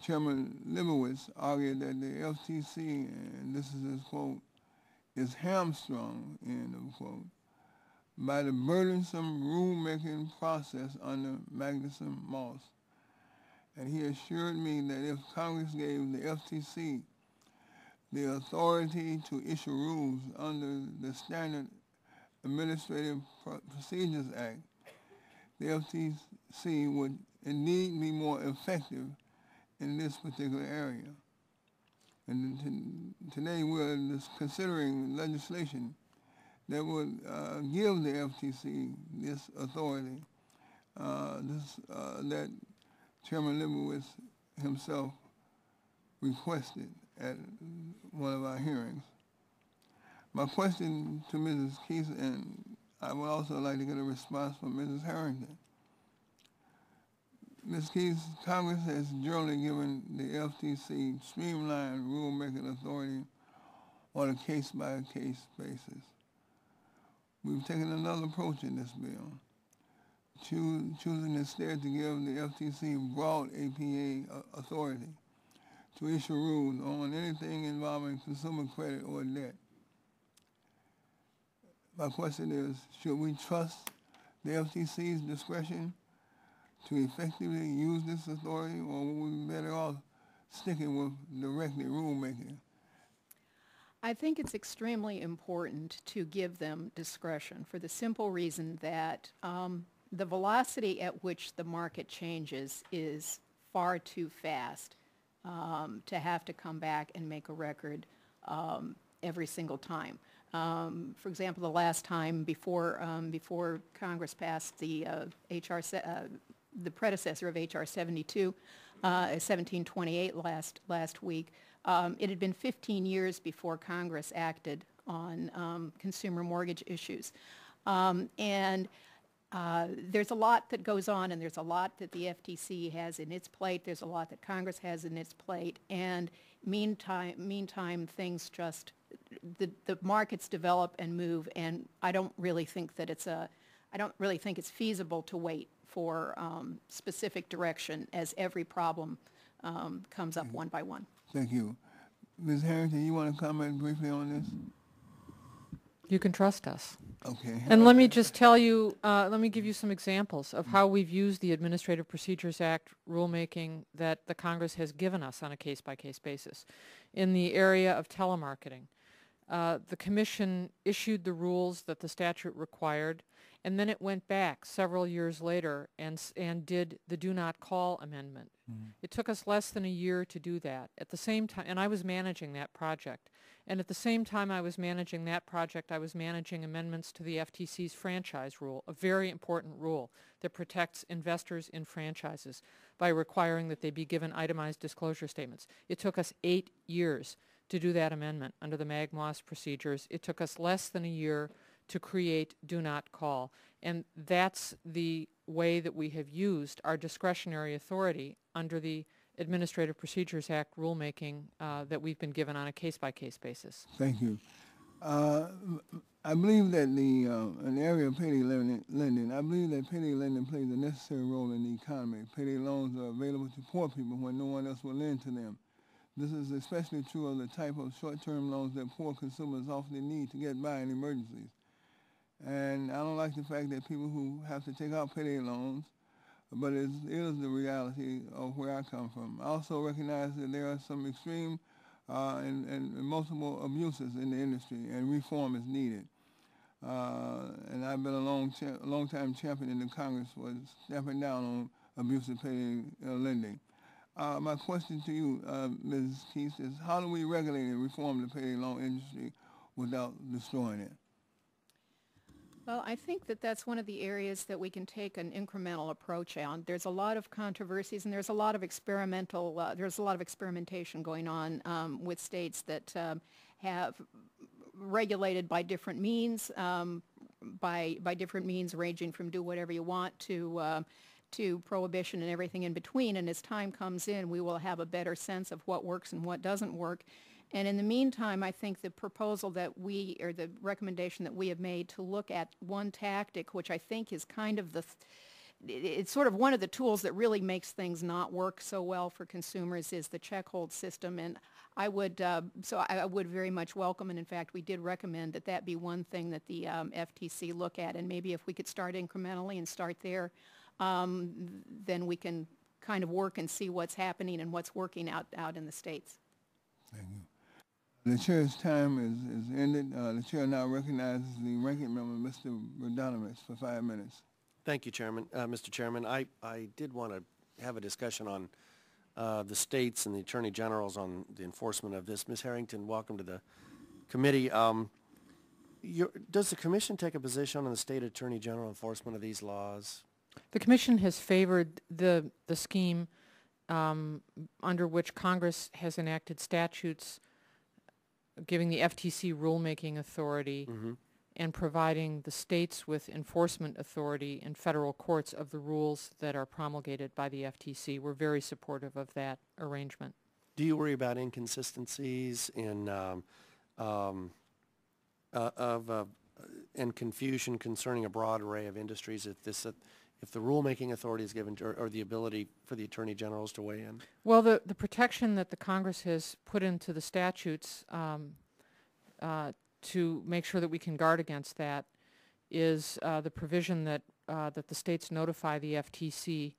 Chairman Leibowitz argued that the FTC, and this is his quote, is hamstrung, end of quote, by the burdensome rulemaking process under Magnuson-Moss. And he assured me that if Congress gave the FTC the authority to issue rules under the Standard Administrative Procedures Act, the FTC would indeed be more effective in this particular area. And today we're considering legislation that would give the FTC this authority, that Chairman Leibowitz himself requested at one of our hearings. My question to Mrs. Keith, and I would also like to get a response from Mrs. Harrington. Ms. Keith, Congress has generally given the FTC streamlined rulemaking authority on a case-by-case basis. We've taken another approach in this bill, choosing instead to give the FTC broad APA authority to issue rules on anything involving consumer credit or debt. My question is, should we trust the FTC's discretion to effectively use this authority, or would we be better off sticking with directly rulemaking? I think it's extremely important to give them discretion for the simple reason that the velocity at which the market changes is far too fast to have to come back and make a record every single time. For example, the last time before Congress passed the the predecessor of H.R. 1728 last week, it had been 15 years before Congress acted on consumer mortgage issues. There's a lot that goes on, and there's a lot that the FTC has in its plate. There's a lot that Congress has in its plate. And meantime, things just, the markets develop and move, and I don't really think it's feasible to wait for specific direction as every problem comes up one by one. Thank you. Ms. Harrington, you want to comment briefly on this? You can trust us. Okay. And let me just tell you, let me give you some examples of how we've used the Administrative Procedures Act rulemaking that the Congress has given us on a case-by-case basis. In the area of telemarketing, the Commission issued the rules that the statute required, and then it went back several years later and did the Do Not Call amendment. Mm-hmm. It took us less than a year to do that. At the same time, and I was managing that project. And at the same time I was managing that project, I was managing amendments to the FTC's franchise rule, a very important rule that protects investors in franchises by requiring that they be given itemized disclosure statements. It took us 8 years to do that amendment under the Mag-Moss procedures. It took us less than a year to create Do Not Call. And that's the way that we have used our discretionary authority under the Administrative Procedures Act rulemaking that we've been given on a case-by-case basis. Thank you. I believe that in the area of payday lending, I believe that payday lending plays a necessary role in the economy. Payday loans are available to poor people when no one else will lend to them. This is especially true of the type of short-term loans that poor consumers often need to get by in emergencies. And I don't like the fact that people who have to take out payday loans, but it is the reality of where I come from. I also recognize that there are some extreme and multiple abuses in the industry, and reform is needed. And I've been a long time champion in the Congress for stamping down on abusive payday lending. My question to you, Ms. Keith, is how do we regulate and reform the payday loan industry without destroying it? Well, I think that that's one of the areas that we can take an incremental approach on. There's a lot of controversies and there's a lot of experimentation going on with states that have regulated by different means, by different means ranging from do whatever you want to prohibition and everything in between. And as time comes in, we will have a better sense of what works and what doesn't work. And in the meantime, I think the proposal that or the recommendation that we have made to look at one tactic, which I think is kind of it's sort of one of the tools that really makes things not work so well for consumers, is the check hold system. And I would, I would very much welcome, and in fact, we did recommend that that be one thing that the FTC look at. And maybe if we could start incrementally and start there, then we can kind of work and see what's happening and what's working out in the states. Thank you. The chair's time is ended. The chair now recognizes the ranking member, Mr. Radonovich, for 5 minutes. Thank you, Chairman. Mr. Chairman, I did want to have a discussion on the states and the attorney generals on the enforcement of this. Ms. Harrington, welcome to the committee. Does the commission take a position on the state attorney general enforcement of these laws? The commission has favored the scheme under which Congress has enacted statutes giving the FTC rulemaking authority and providing the states with enforcement authority in federal courts of the rules that are promulgated by the FTC. We're very supportive of that arrangement. Do you worry about inconsistencies in and confusion concerning a broad array of industries if the rulemaking authority is given or the ability for the attorney generals to weigh in? Well, the protection that the Congress has put into the statutes to make sure that we can guard against that is the provision that the states notify the FTC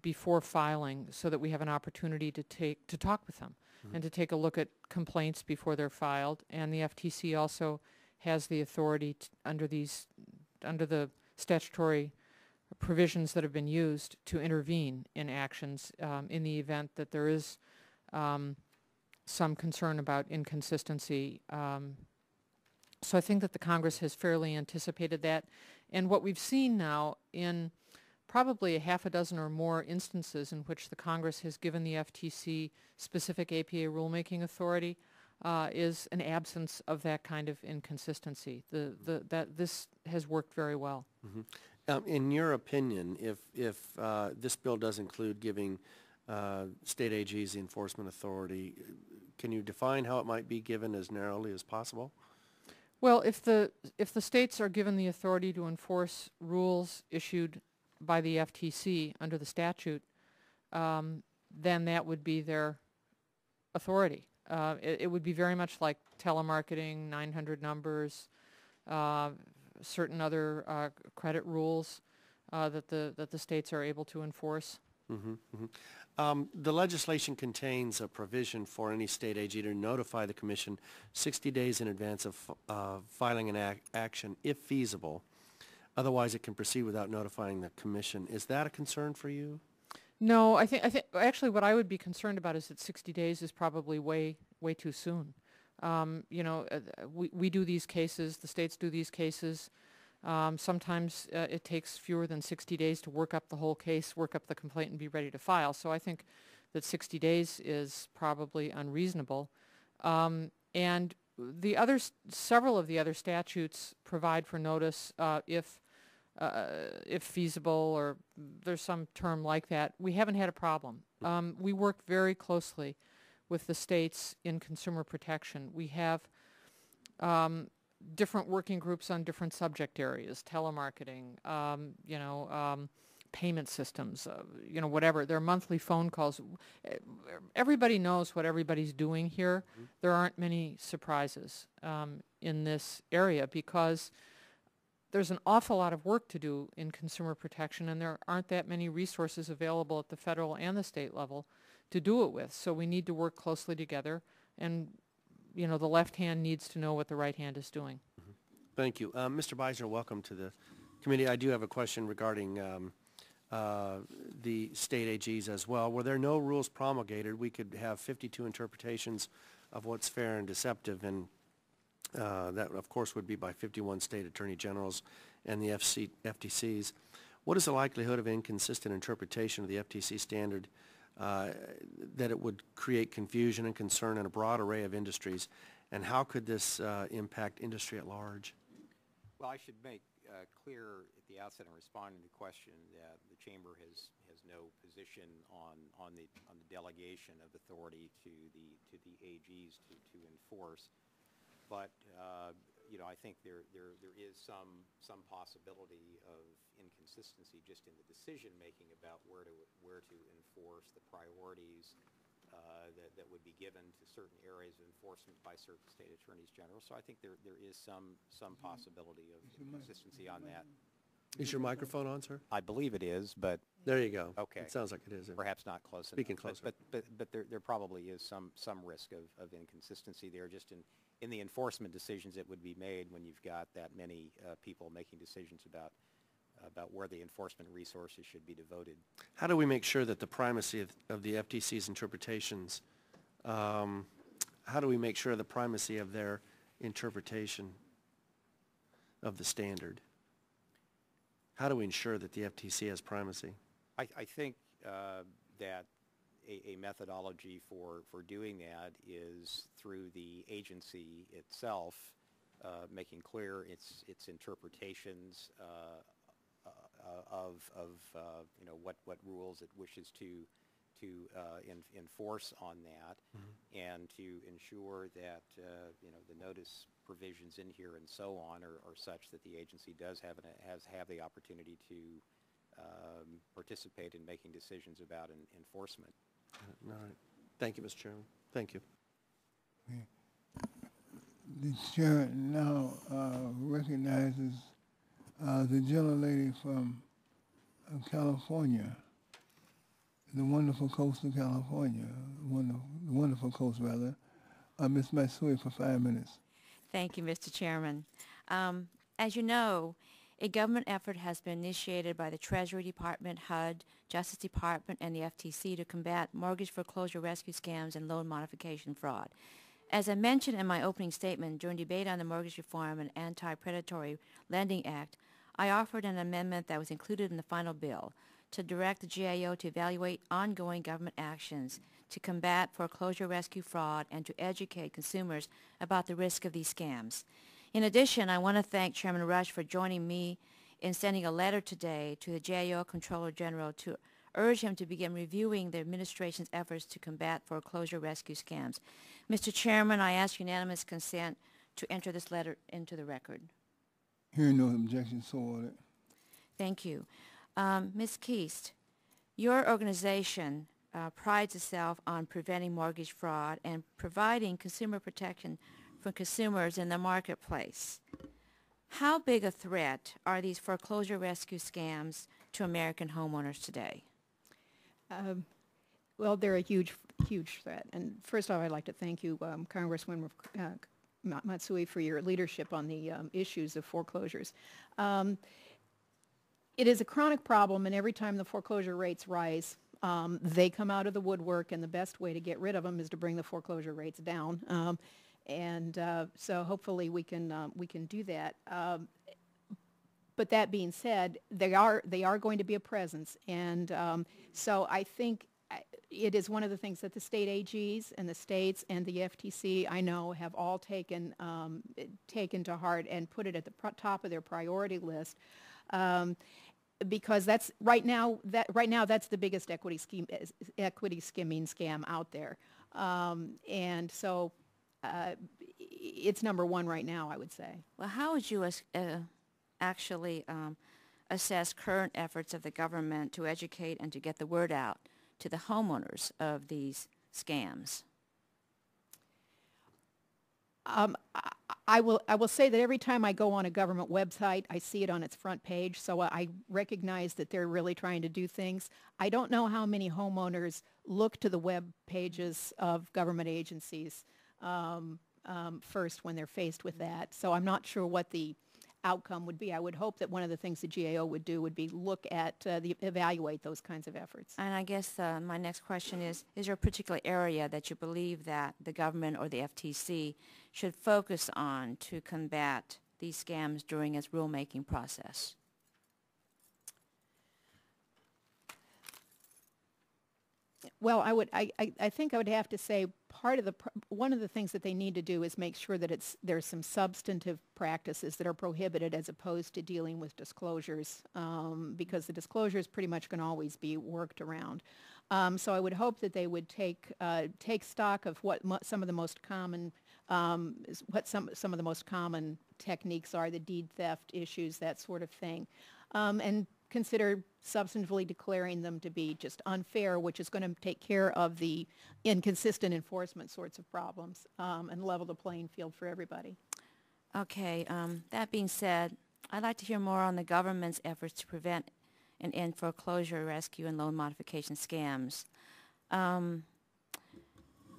before filing, so that we have an opportunity to talk with them and to take a look at complaints before they're filed. And the FTC also has the authority under the statutory provisions that have been used to intervene in actions in the event that there is some concern about inconsistency. So I think that the Congress has fairly anticipated that. And what we've seen now in probably a half a dozen or more instances in which the Congress has given the FTC specific APA rulemaking authority is an absence of that kind of inconsistency. This has worked very well. In your opinion, if this bill does include giving state AGs the enforcement authority, can you define how it might be given as narrowly as possible? Well, if the states are given the authority to enforce rules issued by the FTC under the statute, then that would be their authority. It would be very much like telemarketing, 900 numbers, certain other credit rules that the states are able to enforce. The legislation contains a provision for any state AG to notify the Commission 60 days in advance of filing an action, if feasible. Otherwise, it can proceed without notifying the Commission. Is that a concern for you? No, I think actually what I would be concerned about is that 60 days is probably way too soon. You know, we do these cases, the states do these cases. Sometimes it takes fewer than 60 days to work up the whole case, work up the complaint, and be ready to file. So I think that 60 days is probably unreasonable. And several of the other statutes provide for notice if feasible, or there's some term like that. We haven't had a problem. We work very closely with the states in consumer protection. We have different working groups on different subject areas: telemarketing, payment systems, whatever, their monthly phone calls. Everybody knows what everybody's doing here. Mm-hmm. There aren't many surprises in this area because there's an awful lot of work to do in consumer protection, and there aren't that many resources available at the federal and the state level to do it with. So we need to work closely together, and the left hand needs to know what the right hand is doing. Mm-hmm. Thank you. Mr. Beisner, welcome to the committee. I do have a question regarding the state AGs as well. Were there no rules promulgated, we could have 52 interpretations of what's fair and deceptive, and that, of course, would be by 51 state attorney generals and the FTCs. What is the likelihood of inconsistent interpretation of the FTC standard that it would create confusion and concern in a broad array of industries, and how could this impact industry at large? Well, I should make clear at the outset in responding to the question that the Chamber has no position on the delegation of authority to the AGs to enforce. But I think there is some possibility of inconsistency just in the decision making about where to enforce the priorities that would be given to certain areas of enforcement by certain state attorneys general. So I think there is some possibility of inconsistency on that. Is your microphone on, sir? I believe it is, but there you go. Okay, it sounds like it is. Perhaps not close Speaking enough. closer. But there probably is some risk of inconsistency there, just in the enforcement decisions that would be made when you've got that many people making decisions about where the enforcement resources should be devoted. How do we make sure that the primacy of the FTC's interpretations, how do we make sure the primacy of their interpretation of the standard? How do we ensure that the FTC has primacy? I think that a methodology for doing that is through the agency itself, making clear its interpretations of what rules it wishes to enforce on that, mm-hmm. and to ensure that the notice provisions in here and so on are such that the agency does have the opportunity to participate in making decisions about enforcement. All right. Thank you, Mr. Chairman. Thank you. Okay. The chair now recognizes the gentlelady from California, the wonderful coast of California, the wonderful coast, rather, Ms. Matsui, for 5 minutes. Thank you, Mr. Chairman. As you know, a government effort has been initiated by the Treasury Department, HUD, Justice Department, and the FTC to combat mortgage foreclosure rescue scams and loan modification fraud. As I mentioned in my opening statement, during debate on the Mortgage Reform and Anti-Predatory Lending Act, I offered an amendment that was included in the final bill to direct the GAO to evaluate ongoing government actions to combat foreclosure rescue fraud and to educate consumers about the risk of these scams. In addition, I want to thank Chairman Rush for joining me in sending a letter today to the GAO Comptroller General to urge him to begin reviewing the administration's efforts to combat foreclosure rescue scams. Mr. Chairman, I ask unanimous consent to enter this letter into the record. Hearing no objection, so ordered. Thank you. Ms. Keast, your organization prides itself on preventing mortgage fraud and providing consumer protection for consumers in the marketplace. How big a threat are these foreclosure rescue scams to American homeowners today? Well, they're a huge threat. And first off, I'd like to thank you, Congresswoman Matsui, for your leadership on the issues of foreclosures. It is a chronic problem, and every time the foreclosure rates rise, they come out of the woodwork, and the best way to get rid of them is to bring the foreclosure rates down. So hopefully we can do that. But that being said, they are going to be a presence, and so I think it is one of the things that the state AGs and the states and the FTC, I know, have all taken to heart and put it at the top of their priority list, because that's right now that's the biggest equity skimming scam out there, and so it's number one right now, I would say. Well, how would you actually assess current efforts of the government to educate and to get the word out to the homeowners of these scams? I will say that every time I go on a government website, I see it on its front page, so I recognize that they're really trying to do things. I don't know how many homeowners look to the web pages of government agencies first when they're faced with that, so I'm not sure what the outcome would be. I would hope that one of the things the GAO would do would be look at, evaluate those kinds of efforts. And I guess my next question is there a particular area that you believe that the government or the FTC should focus on to combat these scams during its rulemaking process? Well, I think I would have to say one of the things that they need to do is make sure that there's some substantive practices that are prohibited as opposed to dealing with disclosures, because the disclosure is pretty much going to always be worked around. So I would hope that they would take stock of what some of the most common some of the most common techniques are, the deed theft issues, that sort of thing, and consider substantively declaring them to be just unfair, which is going to take care of the inconsistent enforcement sorts of problems and level the playing field for everybody. Okay, that being said, I'd like to hear more on the government's efforts to prevent and end foreclosure, rescue, and loan modification scams.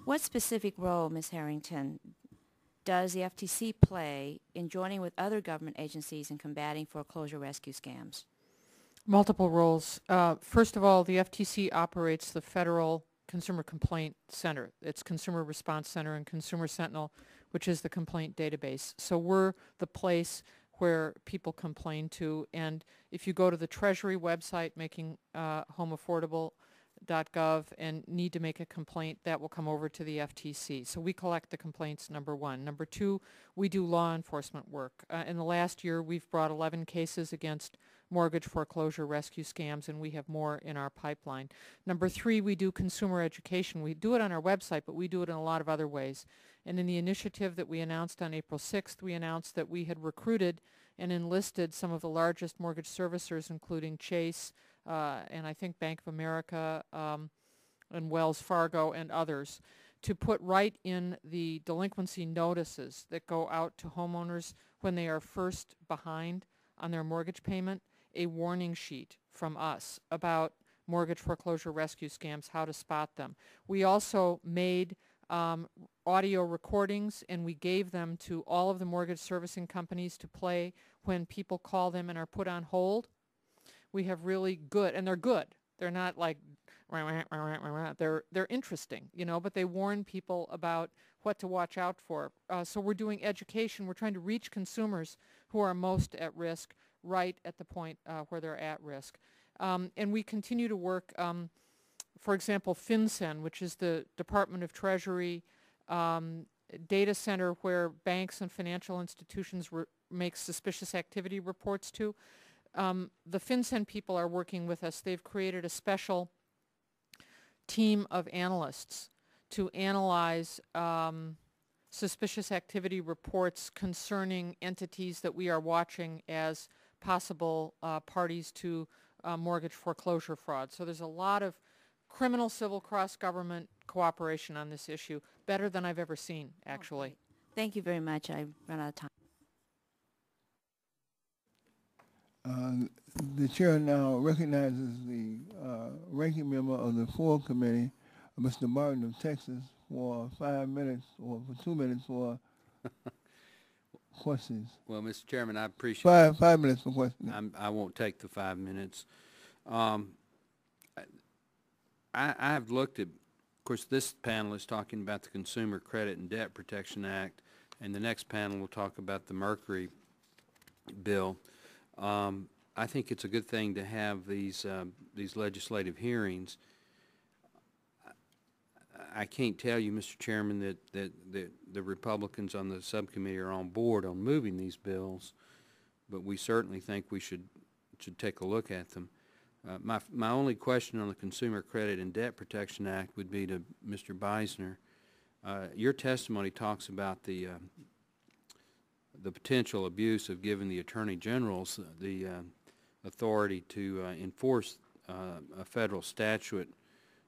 What specific role, Ms. Harrington, does the FTC play in joining with other government agencies in combating foreclosure rescue scams? Multiple roles. First of all, the FTC operates the Federal Consumer Complaint Center. It's Consumer Response Center and Consumer Sentinel, which is the complaint database. So we're the place where people complain to. And if you go to the Treasury website, makinghomeaffordable.gov, and need to make a complaint, that will come over to the FTC. So we collect the complaints, number one. Number two, we do law enforcement work. In the last year, we've brought 11 cases against mortgage foreclosure rescue scams, and we have more in our pipeline. Number three, we do consumer education. We do it on our website, but we do it in a lot of other ways. And in the initiative that we announced on April 6th, we announced that we had recruited and enlisted some of the largest mortgage servicers, including Chase, and I think Bank of America, and Wells Fargo, and others, to put right in the delinquency notices that go out to homeowners when they are first behind on their mortgage payment, a warning sheet from us about mortgage foreclosure rescue scams, how to spot them. We also made audio recordings, and we gave them to all of the mortgage servicing companies to play when people call them and are put on hold. We have really good, and they're good. They're not like, they're interesting, you know, but they warn people about what to watch out for. So we're doing education. We're trying to reach consumers who are most at risk right at the point where they're at risk. And we continue to work, for example, FinCEN, which is the Department of Treasury data center where banks and financial institutions make suspicious activity reports to. The FinCEN people are working with us. They've created a special team of analysts to analyze suspicious activity reports concerning entities that we are watching as possible parties to mortgage foreclosure fraud. So there's a lot of criminal, civil, cross-government cooperation on this issue, better than I've ever seen, actually. Okay. Thank you very much. I've run out of time. The chair now recognizes the ranking member of the full committee, Mr. Martin of Texas, for 5 minutes or for 2 minutes for questions. Well, Mr. Chairman, I appreciate 5 minutes for questions. I won't take the 5 minutes. I've looked at, of course, this panel is talking about the Consumer Credit and Debt Protection Act, and the next panel will talk about the Mercury bill. I think it's a good thing to have these legislative hearings. I can't tell you, Mr. Chairman, that the Republicans on the subcommittee are on board on moving these bills, but we certainly think we should take a look at them. My only question on the Consumer Credit and Debt Protection Act would be to Mr. Beisner. Your testimony talks about the potential abuse of giving the Attorney Generals the authority to enforce a federal statute.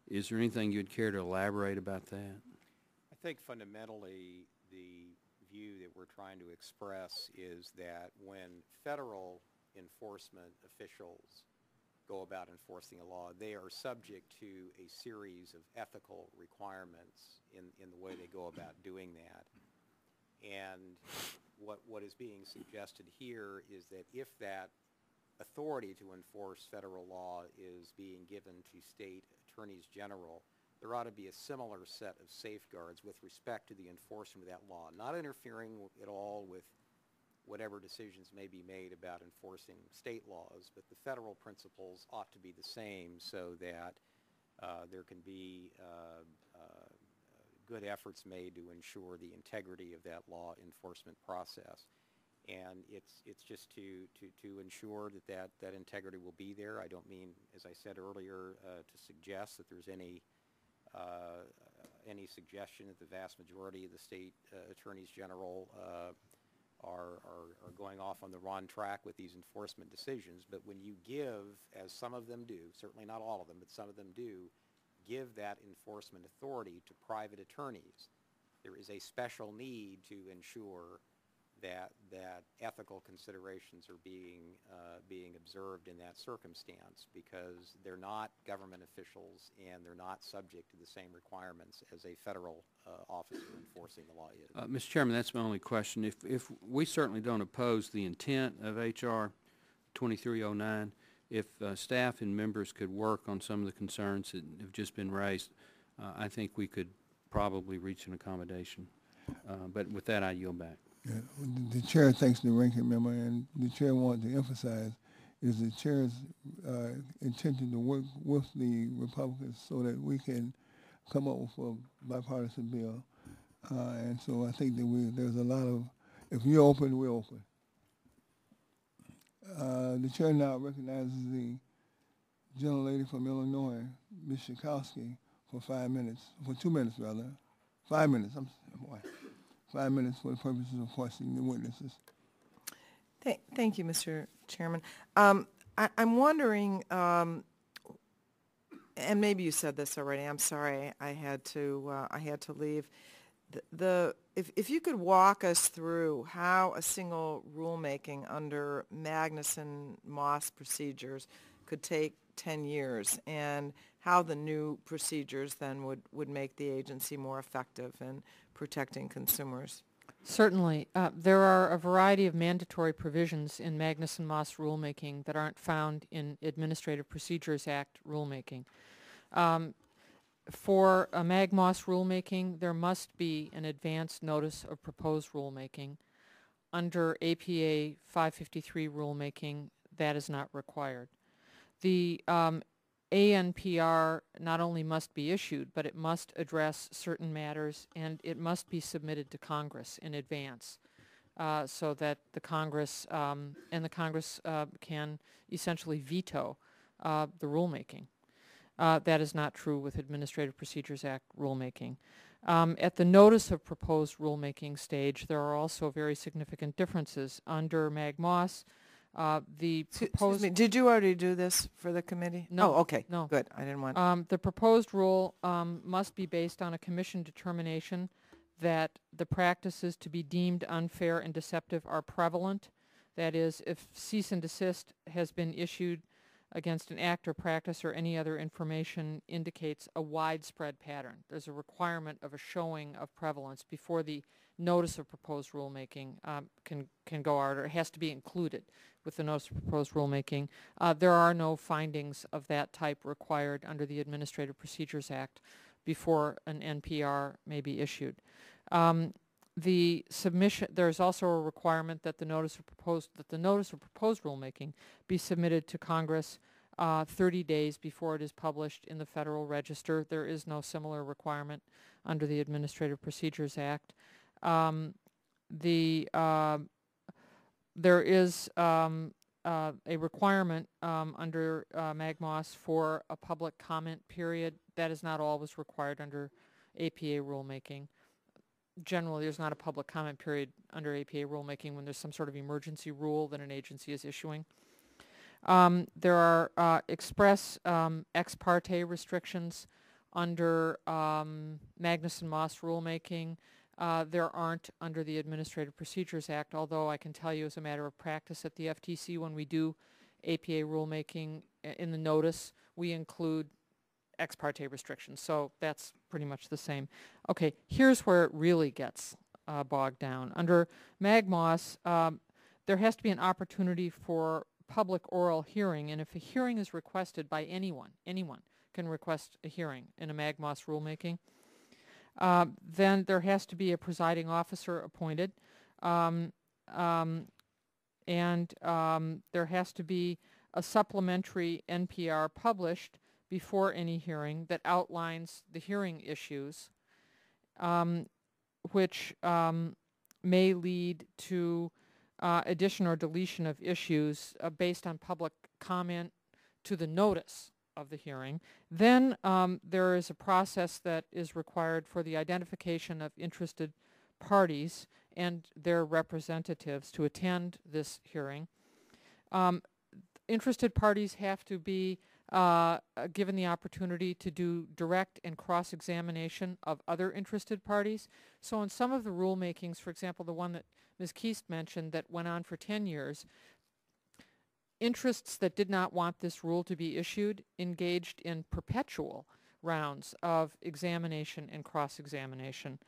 Is there anything you'd care to elaborate about that? I think fundamentally the view that we're trying to express is that when federal enforcement officials go about enforcing a law, they are subject to a series of ethical requirements in the way they go about doing that. And what is being suggested here is that if that authority to enforce federal law is being given to state attorneys general, there ought to be a similar set of safeguards with respect to the enforcement of that law, not interfering at all with whatever decisions may be made about enforcing state laws, but the federal principles ought to be the same so that there can be good efforts made to ensure the integrity of that law enforcement process. And it's just to ensure that integrity will be there. I don't mean, as I said earlier, to suggest that there's any suggestion that the vast majority of the state attorneys general are going off on the wrong track with these enforcement decisions. But when you give, as some of them do, certainly not all of them, but some of them do, give that enforcement authority to private attorneys, there is a special need to ensure that ethical considerations are being observed in that circumstance, because they're not government officials and they're not subject to the same requirements as a federal officer enforcing the law is. Mr. Chairman, that's my only question. If we certainly don't oppose the intent of H.R. 2309, if staff and members could work on some of the concerns that have just been raised, I think we could probably reach an accommodation. But with that, I yield back. Yeah, the chair thanks the ranking member, and the chair wants to emphasize is the chair's intention to work with the Republicans so that we can come up with a bipartisan bill. And so I think that there's a lot of, if you're open, we're open. The chair now recognizes the gentlelady from Illinois, Ms. Schakowsky, for 5 minutes, for 2 minutes rather. 5 minutes, 5 minutes for the purposes of questioning the witnesses. Thank you, Mr. Chairman. I'm wondering, and maybe you said this already. I'm sorry, I had to leave. If you could walk us through how a single rulemaking under Magnuson-Moss procedures could take 10 years, and how the new procedures then would make the agency more effective in protecting consumers. Certainly. There are a variety of mandatory provisions in Magnuson-Moss rulemaking that aren't found in Administrative Procedures Act rulemaking. For a Mag-Moss rulemaking, there must be an advance notice of proposed rulemaking. Under APA 553 rulemaking, that is not required. The ANPR not only must be issued, but it must address certain matters, and it must be submitted to Congress in advance so that the Congress can essentially veto the rulemaking. That is not true with Administrative Procedures Act rulemaking. At the notice of proposed rulemaking stage, there are also very significant differences. Under Mag-Moss, the proposed... Excuse me, did you already do this for the committee? No. Oh, okay. No. Good. I didn't want... the proposed rule must be based on a commission determination that the practices to be deemed unfair and deceptive are prevalent. That is, if cease and desist has been issued against an act or practice or any other information indicates a widespread pattern. There's a requirement of a showing of prevalence before the notice of proposed rulemaking can go out, or it has to be included with the notice of proposed rulemaking. There are no findings of that type required under the Administrative Procedures Act before an NPR may be issued. The submission, there's also a requirement that the notice of proposed rulemaking be submitted to Congress 30 days before it is published in the Federal Register. There is no similar requirement under the Administrative Procedures Act. There is a requirement under Mag-Moss for a public comment period. That is not always required under APA rulemaking. Generally, there's not a public comment period under APA rulemaking when there's some sort of emergency rule that an agency is issuing. There are express ex parte restrictions under Magnuson-Moss rulemaking. There aren't under the Administrative Procedures Act, although I can tell you as a matter of practice at the FTC when we do APA rulemaking in the notice, we include ex parte restrictions, so that's pretty much the same. Okay, here's where it really gets bogged down. Under MAG-MOS, there has to be an opportunity for public oral hearing, and if a hearing is requested by anyone can request a hearing in a MAG-MOS rulemaking, then there has to be a presiding officer appointed, and there has to be a supplementary NPR published before any hearing that outlines the hearing issues, which may lead to addition or deletion of issues based on public comment to the notice of the hearing. Then there is a process that is required for the identification of interested parties and their representatives to attend this hearing. Interested parties have to be given the opportunity to do direct and cross-examination of other interested parties. So in some of the rulemakings, for example, the one that Ms. Keast mentioned that went on for 10 years, interests that did not want this rule to be issued engaged in perpetual rounds of examination and cross-examination.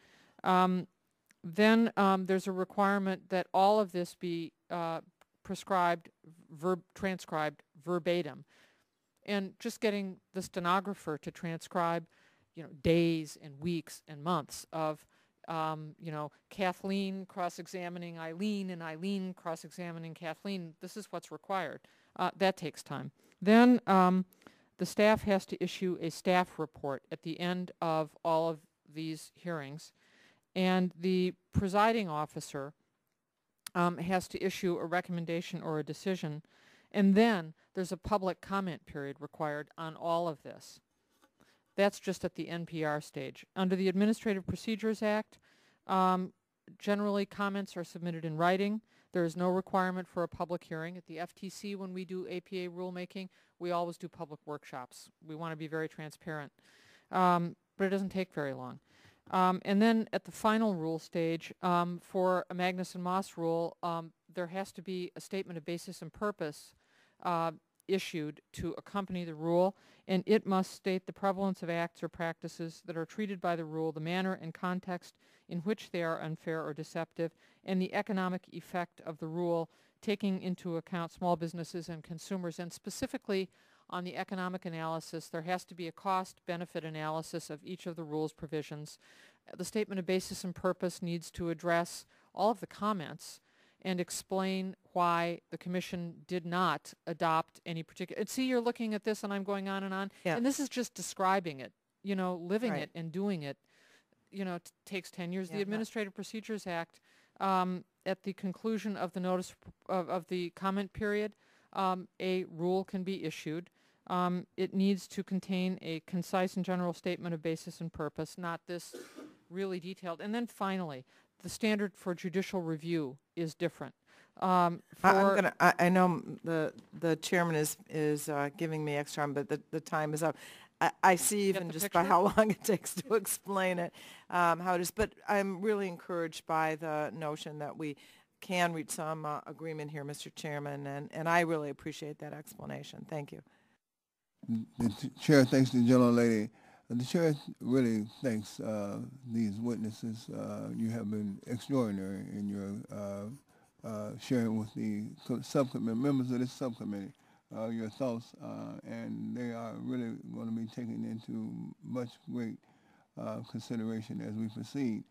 Then there's a requirement that all of this be transcribed verbatim. And just getting the stenographer to transcribe, days and weeks and months of, Kathleen cross-examining Eileen and Eileen cross-examining Kathleen, this is what's required. That takes time. Then the staff has to issue a staff report at the end of all of these hearings. And the presiding officer has to issue a recommendation or a decision. And then there's a public comment period required on all of this. That's just at the NPR stage. Under the Administrative Procedures Act, generally comments are submitted in writing. There is no requirement for a public hearing. At the FTC, when we do APA rulemaking, we always do public workshops. We want to be very transparent. But it doesn't take very long. And then at the final rule stage, for a Magnuson-Moss rule, there has to be a statement of basis and purpose issued to accompany the rule, and it must state the prevalence of acts or practices that are treated by the rule, the manner and context in which they are unfair or deceptive, and the economic effect of the rule, taking into account small businesses and consumers. And specifically on the economic analysis, there has to be a cost-benefit analysis of each of the rule's provisions. The statement of basis and purpose needs to address all of the comments and explain why the Commission did not adopt any particular... And see, you're looking at this and I'm going on, Yeah. and this is just describing it. Living Right. it and doing it, takes 10 years. Yeah, The Administrative Procedures Act, at the conclusion of the notice of the comment period, a rule can be issued. It needs to contain a concise and general statement of basis and purpose, not this really detailed. And then finally, the standard for judicial review is different. I know the chairman is giving me extra time, but the time is up. I see even just by how long it takes to explain it, how it is. But I'm really encouraged by the notion that we can reach some agreement here, Mr. Chairman, and I really appreciate that explanation. Thank you. The chair thanks the gentlelady. The chair really thanks these witnesses. You have been extraordinary in your sharing with the subcommittee, members of this subcommittee, your thoughts, and they are really going to be taken into much great consideration as we proceed.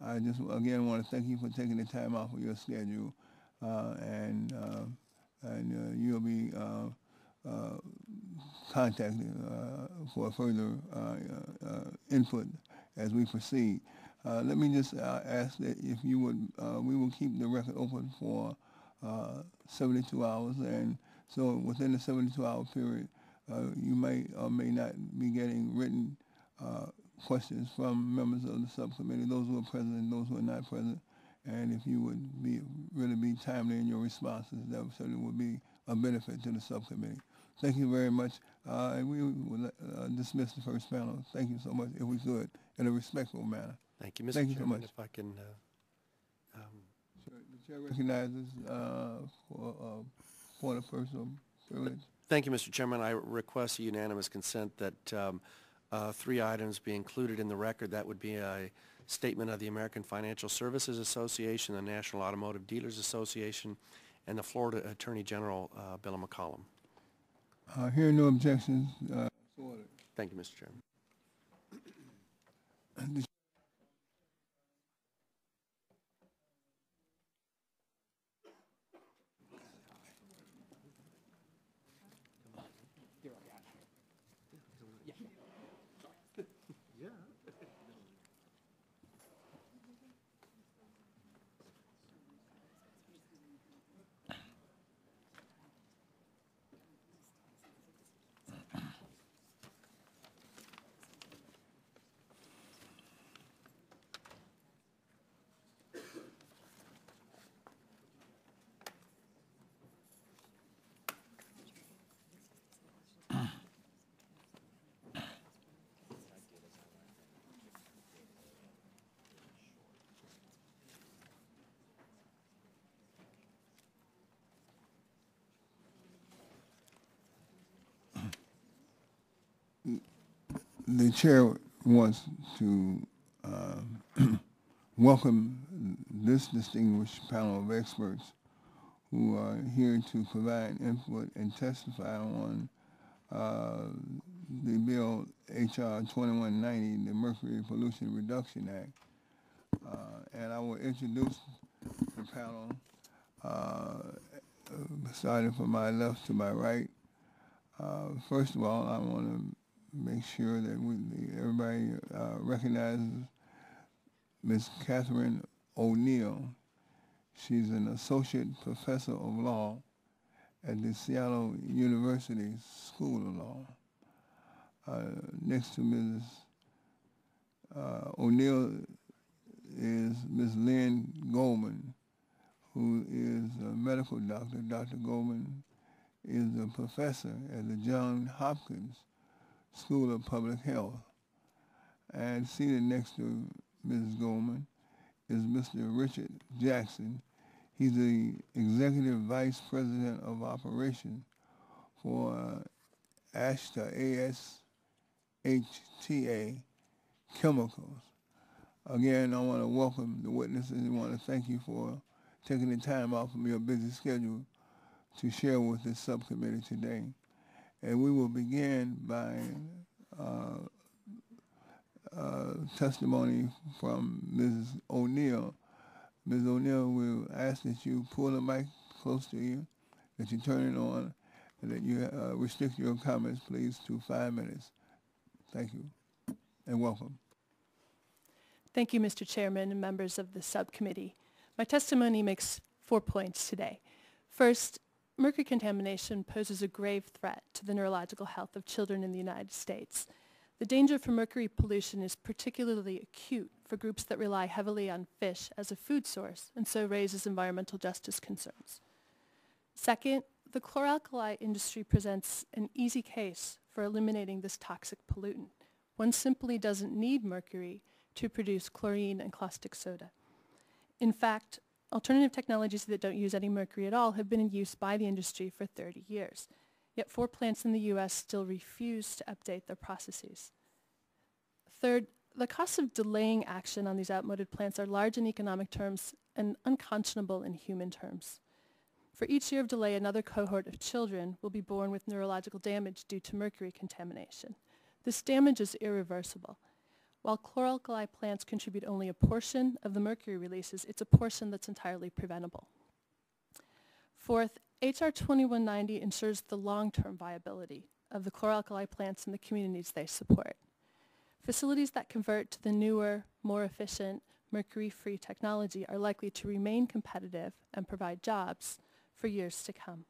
I just again want to thank you for taking the time off of your schedule, and you'll be contacted for further input as we proceed. Let me just ask that if you would, we will keep the record open for 72 hours, and so within the 72-hour period, you may or may not be getting written questions from members of the subcommittee, those who are present and those who are not present. And if you would really be timely in your responses, that certainly would be a benefit to the subcommittee. Thank you very much. And we will dismiss the first panel. Thank you so much, if we could, in a respectful manner. Thank you, Mr. Thank you Chairman. so much. If I can, The chair recognizes for a point of personal privilege. Thank you, Mr. Chairman. I request unanimous consent that 3 items be included in the record. That would be a statement of the American Financial Services Association, the National Automotive Dealers Association, and the Florida Attorney General, Bill McCollum. Hearing no objections, so ordered. Thank you, Mr. Chairman. The chair wants to welcome this distinguished panel of experts who are here to provide input and testify on the bill H.R. 2190, the Mercury Pollution Reduction Act. And I will introduce the panel, starting from my left to my right. First of all, I want to make sure that everybody recognizes Ms. Catherine O'Neill. She's an associate professor of law at the Seattle University School of Law. Next to Ms. O'Neill is Ms. Lynn Goldman, who is a medical doctor. Dr. Goldman is a professor at the Johns Hopkins School of Public Health. And seated next to Ms. Goldman is Mr. Richard Jackson. He's the Executive Vice President of Operations for ASHTA, A-S-H-T-A, Chemicals. Again, I want to welcome the witnesses and want to thank you for taking the time out from your busy schedule to share with this subcommittee today. And we will begin by testimony from Ms. O'Neill. Ms. O'Neill, we'll ask that you pull the mic close to you, that you turn it on, and that you restrict your comments, please, to 5 minutes. Thank you, and welcome. Thank you, Mr. Chairman and members of the subcommittee. My testimony makes 4 points today. First, mercury contamination poses a grave threat to the neurological health of children in the United States. The danger from mercury pollution is particularly acute for groups that rely heavily on fish as a food source and so raises environmental justice concerns. Second, the chlor-alkali industry presents an easy case for eliminating this toxic pollutant. One simply doesn't need mercury to produce chlorine and caustic soda. In fact, alternative technologies that don't use any mercury at all have been in use by the industry for 30 years. Yet 4 plants in the U.S. still refuse to update their processes. Third, the costs of delaying action on these outmoded plants are large in economic terms and unconscionable in human terms. For each year of delay, another cohort of children will be born with neurological damage due to mercury contamination. This damage is irreversible. While chlor-alkali plants contribute only a portion of the mercury releases, it's a portion that's entirely preventable. Fourth, H.R. 2190 ensures the long-term viability of the chlor-alkali plants in the communities they support. Facilities that convert to the newer, more efficient, mercury-free technology are likely to remain competitive and provide jobs for years to come.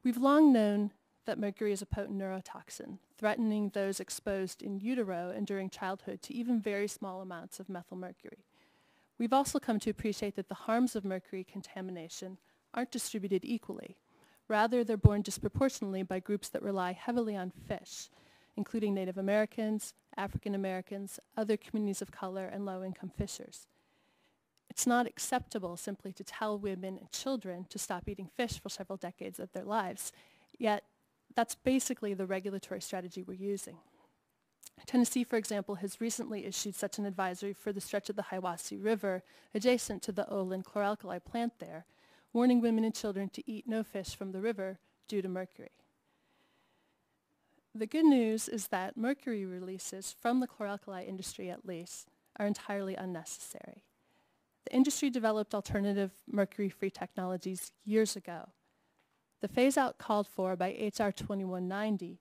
We've long known that mercury is a potent neurotoxin, threatening those exposed in utero and during childhood to even very small amounts of methylmercury. We've also come to appreciate that the harms of mercury contamination aren't distributed equally. Rather, they're borne disproportionately by groups that rely heavily on fish, including Native Americans, African Americans, other communities of color, and low-income fishers. It's not acceptable simply to tell women and children to stop eating fish for several decades of their lives, yet that's basically the regulatory strategy we're using. Tennessee, for example, has recently issued such an advisory for the stretch of the Hiwassee River adjacent to the Olin chloralkali plant there, warning women and children to eat no fish from the river due to mercury. The good news is that mercury releases from the chloralkali industry, at least, are entirely unnecessary. The industry developed alternative mercury-free technologies years ago. The phase-out called for by H.R. 2190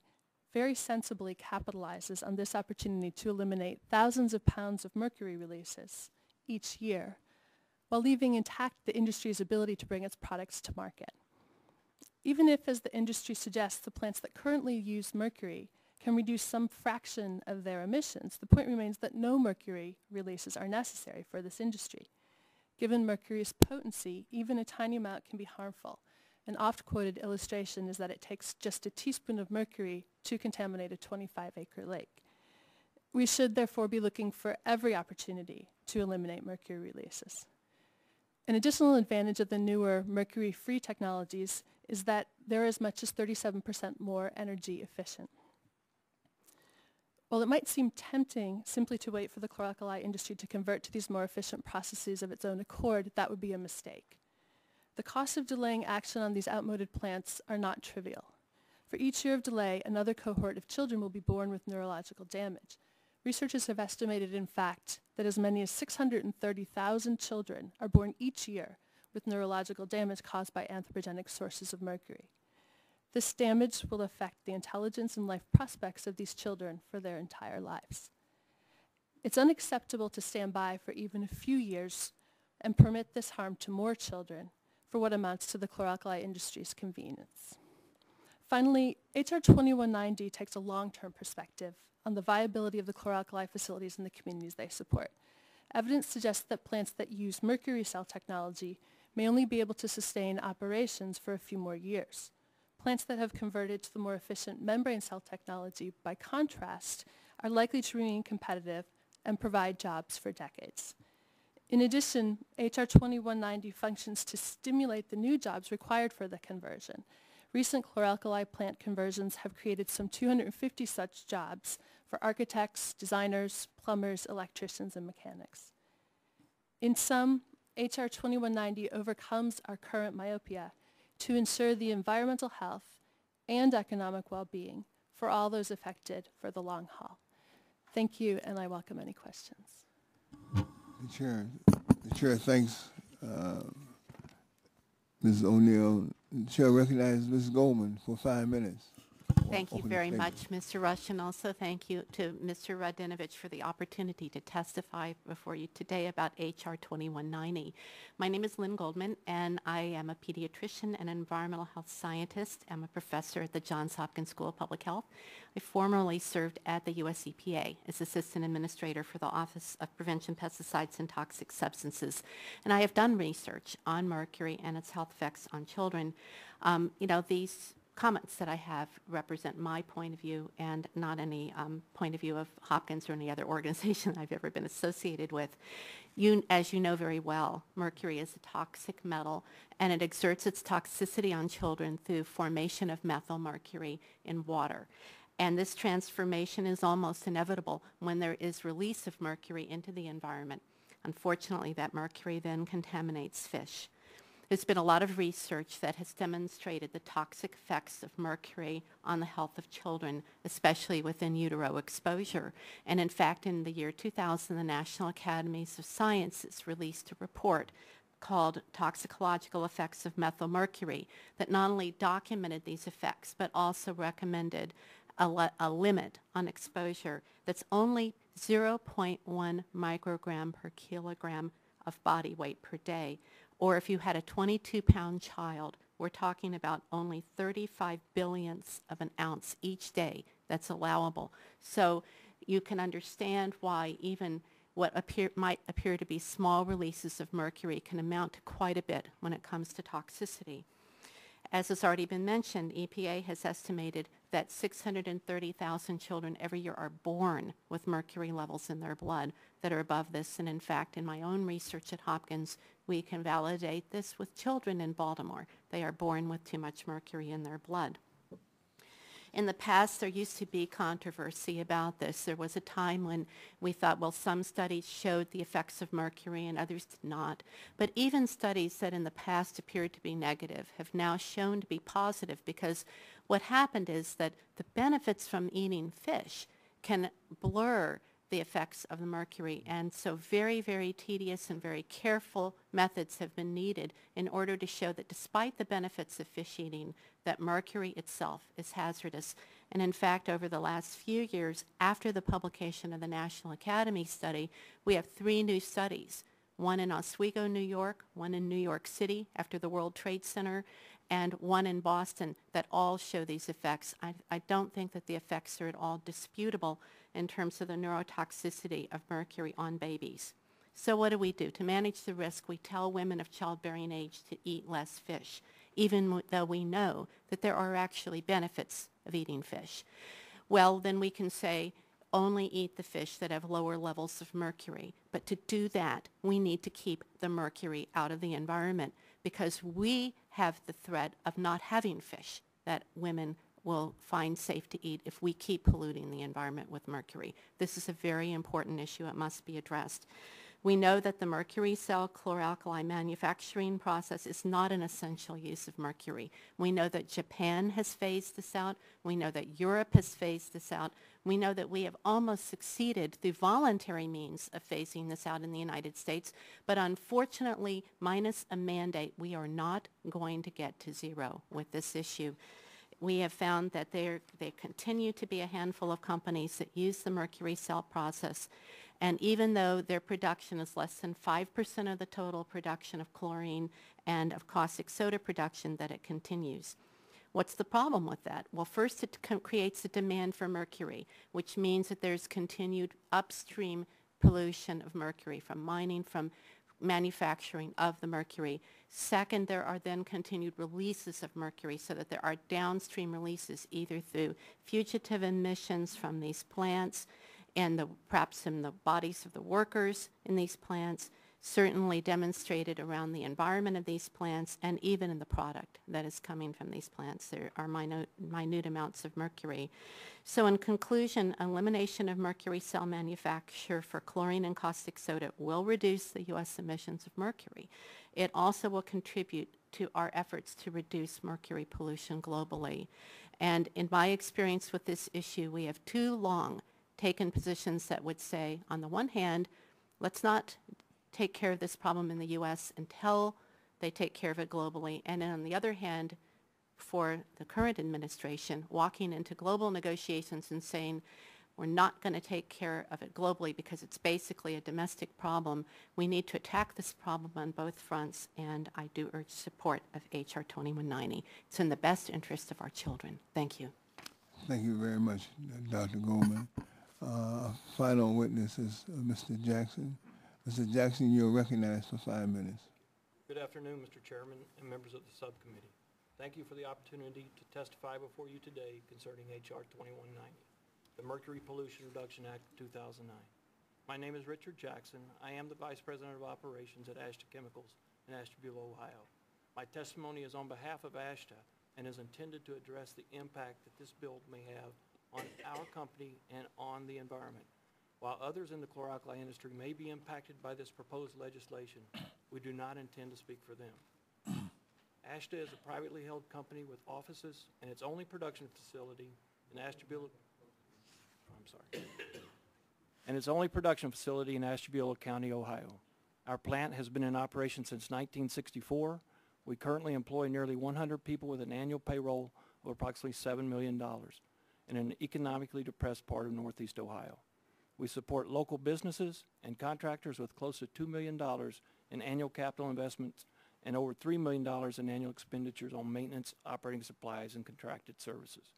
very sensibly capitalizes on this opportunity to eliminate thousands of pounds of mercury releases each year, while leaving intact the industry's ability to bring its products to market. Even if, as the industry suggests, the plants that currently use mercury can reduce some fraction of their emissions, the point remains that no mercury releases are necessary for this industry. Given mercury's potency, even a tiny amount can be harmful. An oft-quoted illustration is that it takes just a teaspoon of mercury to contaminate a 25-acre lake. We should therefore be looking for every opportunity to eliminate mercury releases. An additional advantage of the newer mercury-free technologies is that they're as much as 37% more energy efficient. While it might seem tempting simply to wait for the chloralkali industry to convert to these more efficient processes of its own accord, that would be a mistake. The costs of delaying action on these outmoded plants are not trivial. For each year of delay, another cohort of children will be born with neurological damage. Researchers have estimated, in fact, that as many as 630,000 children are born each year with neurological damage caused by anthropogenic sources of mercury. This damage will affect the intelligence and life prospects of these children for their entire lives. It's unacceptable to stand by for even a few years and permit this harm to more children for what amounts to the chloralkali industry's convenience. Finally, H.R. 2190 takes a long-term perspective on the viability of the chloralkali facilities and the communities they support. Evidence suggests that plants that use mercury cell technology may only be able to sustain operations for a few more years. Plants that have converted to the more efficient membrane cell technology, by contrast, are likely to remain competitive and provide jobs for decades. In addition, H.R. 2190 functions to stimulate the new jobs required for the conversion. Recent chloralkali plant conversions have created some 250 such jobs for architects, designers, plumbers, electricians, and mechanics. In sum, H.R. 2190 overcomes our current myopia to ensure the environmental health and economic well-being for all those affected for the long haul. Thank you, and I welcome any questions. The chair thanks Ms. O'Neill. The chair recognizes Ms. Goldman for 5 minutes. Thank you very much, Mr. Rush, and also thank you to Mr. Radinovich for the opportunity to testify before you today about H.R. 2190. My name is Lynn Goldman, and I am a pediatrician and environmental health scientist. I'm a professor at the Johns Hopkins School of Public Health. I formerly served at the U.S. EPA as Assistant Administrator for the Office of Prevention, Pesticides, and Toxic Substances, and I have done research on mercury and its health effects on children. These comments that I have represent my point of view and not any point of view of Hopkins or any other organization I've ever been associated with. As you know very well, mercury is a toxic metal, and it exerts its toxicity on children through formation of methylmercury in water. And this transformation is almost inevitable when there is release of mercury into the environment. Unfortunately, that mercury then contaminates fish. There's been a lot of research that has demonstrated the toxic effects of mercury on the health of children, especially with in utero exposure. And in fact, in the year 2000, the National Academies of Sciences released a report called Toxicological Effects of Methylmercury that not only documented these effects, but also recommended a limit on exposure that's only 0.1 microgram per kilogram of body weight per day. Or if you had a 22-pound child, we're talking about only 35 billionths of an ounce each day that's allowable. So you can understand why even what might appear to be small releases of mercury can amount to quite a bit when it comes to toxicity. As has already been mentioned, EPA has estimated that 630,000 children every year are born with mercury levels in their blood that are above this. And in fact, in my own research at Hopkins, we can validate this with children in Baltimore. They are born with too much mercury in their blood. In the past, there used to be controversy about this. There was a time when we thought, well, some studies showed the effects of mercury and others did not. But even studies that in the past appeared to be negative have now shown to be positive, because what happened is that the benefits from eating fish can blur the effects of the mercury. And so very, very tedious and very careful methods have been needed in order to show that despite the benefits of fish eating, that mercury itself is hazardous. And in fact, over the last few years, after the publication of the National Academy study, we have 3 new studies, one in Oswego, New York, one in New York City after the World Trade Center, and one in Boston, that all show these effects. I don't think that the effects are at all disputable in terms of the neurotoxicity of mercury on babies. So what do? To manage the risk, we tell women of childbearing age to eat less fish, even though we know that there are actually benefits of eating fish. Well, then we can say, only eat the fish that have lower levels of mercury. But to do that, we need to keep the mercury out of the environment, because we have the threat of not having fish that women will find safe to eat if we keep polluting the environment with mercury. This is a very important issue. It must be addressed. We know that the mercury cell chloralkali manufacturing process is not an essential use of mercury. We know that Japan has phased this out. We know that Europe has phased this out. We know that we have almost succeeded through voluntary means of phasing this out in the United States. But unfortunately, minus a mandate, we are not going to get to zero with this issue. We have found that there continue to be a handful of companies that use the mercury cell process. And even though their production is less than 5% of the total production of chlorine and of caustic soda production, that it continues. What's the problem with that? Well, first, it creates a demand for mercury, which means that there's continued upstream pollution of mercury from mining, from manufacturing of the mercury. Second, there are then continued releases of mercury, so that there are downstream releases either through fugitive emissions from these plants and perhaps in the bodies of the workers in these plants, certainly demonstrated around the environment of these plants, and even in the product that is coming from these plants. There are minute amounts of mercury. So in conclusion, elimination of mercury cell manufacture for chlorine and caustic soda will reduce the U.S. emissions of mercury. It also will contribute to our efforts to reduce mercury pollution globally. And in my experience with this issue, we have too long taken positions that would say, on the one hand, let's not take care of this problem in the U.S. until they take care of it globally. And on the other hand, for the current administration, walking into global negotiations and saying, we're not going to take care of it globally because it's basically a domestic problem. We need to attack this problem on both fronts, and I do urge support of H.R. 2190. It's in the best interest of our children. Thank you. Thank you very much, Dr. Goldman. Final witness is Mr. Jackson. Mr. Jackson, you're recognized for 5 minutes. Good afternoon, Mr. Chairman and members of the subcommittee. Thank you for the opportunity to testify before you today concerning H.R. 2190, the Mercury Pollution Reduction Act of 2009. My name is Richard Jackson. I am the Vice President of Operations at Ashta Chemicals in Ashtabula, Ohio. My testimony is on behalf of Ashta and is intended to address the impact that this bill may have on our company and on the environment. While others in the chlor-alkali industry may be impacted by this proposed legislation, we do not intend to speak for them. Ashta is a privately held company with offices and its only production facility in Ashtabula. And its only production facility in Ashtabula County, Ohio. Our plant has been in operation since 1964. We currently employ nearly 100 people with an annual payroll of approximately $7 million in an economically depressed part of Northeast Ohio. We support local businesses and contractors with close to $2 million in annual capital investments and over $3 million in annual expenditures on maintenance, operating supplies, and contracted services.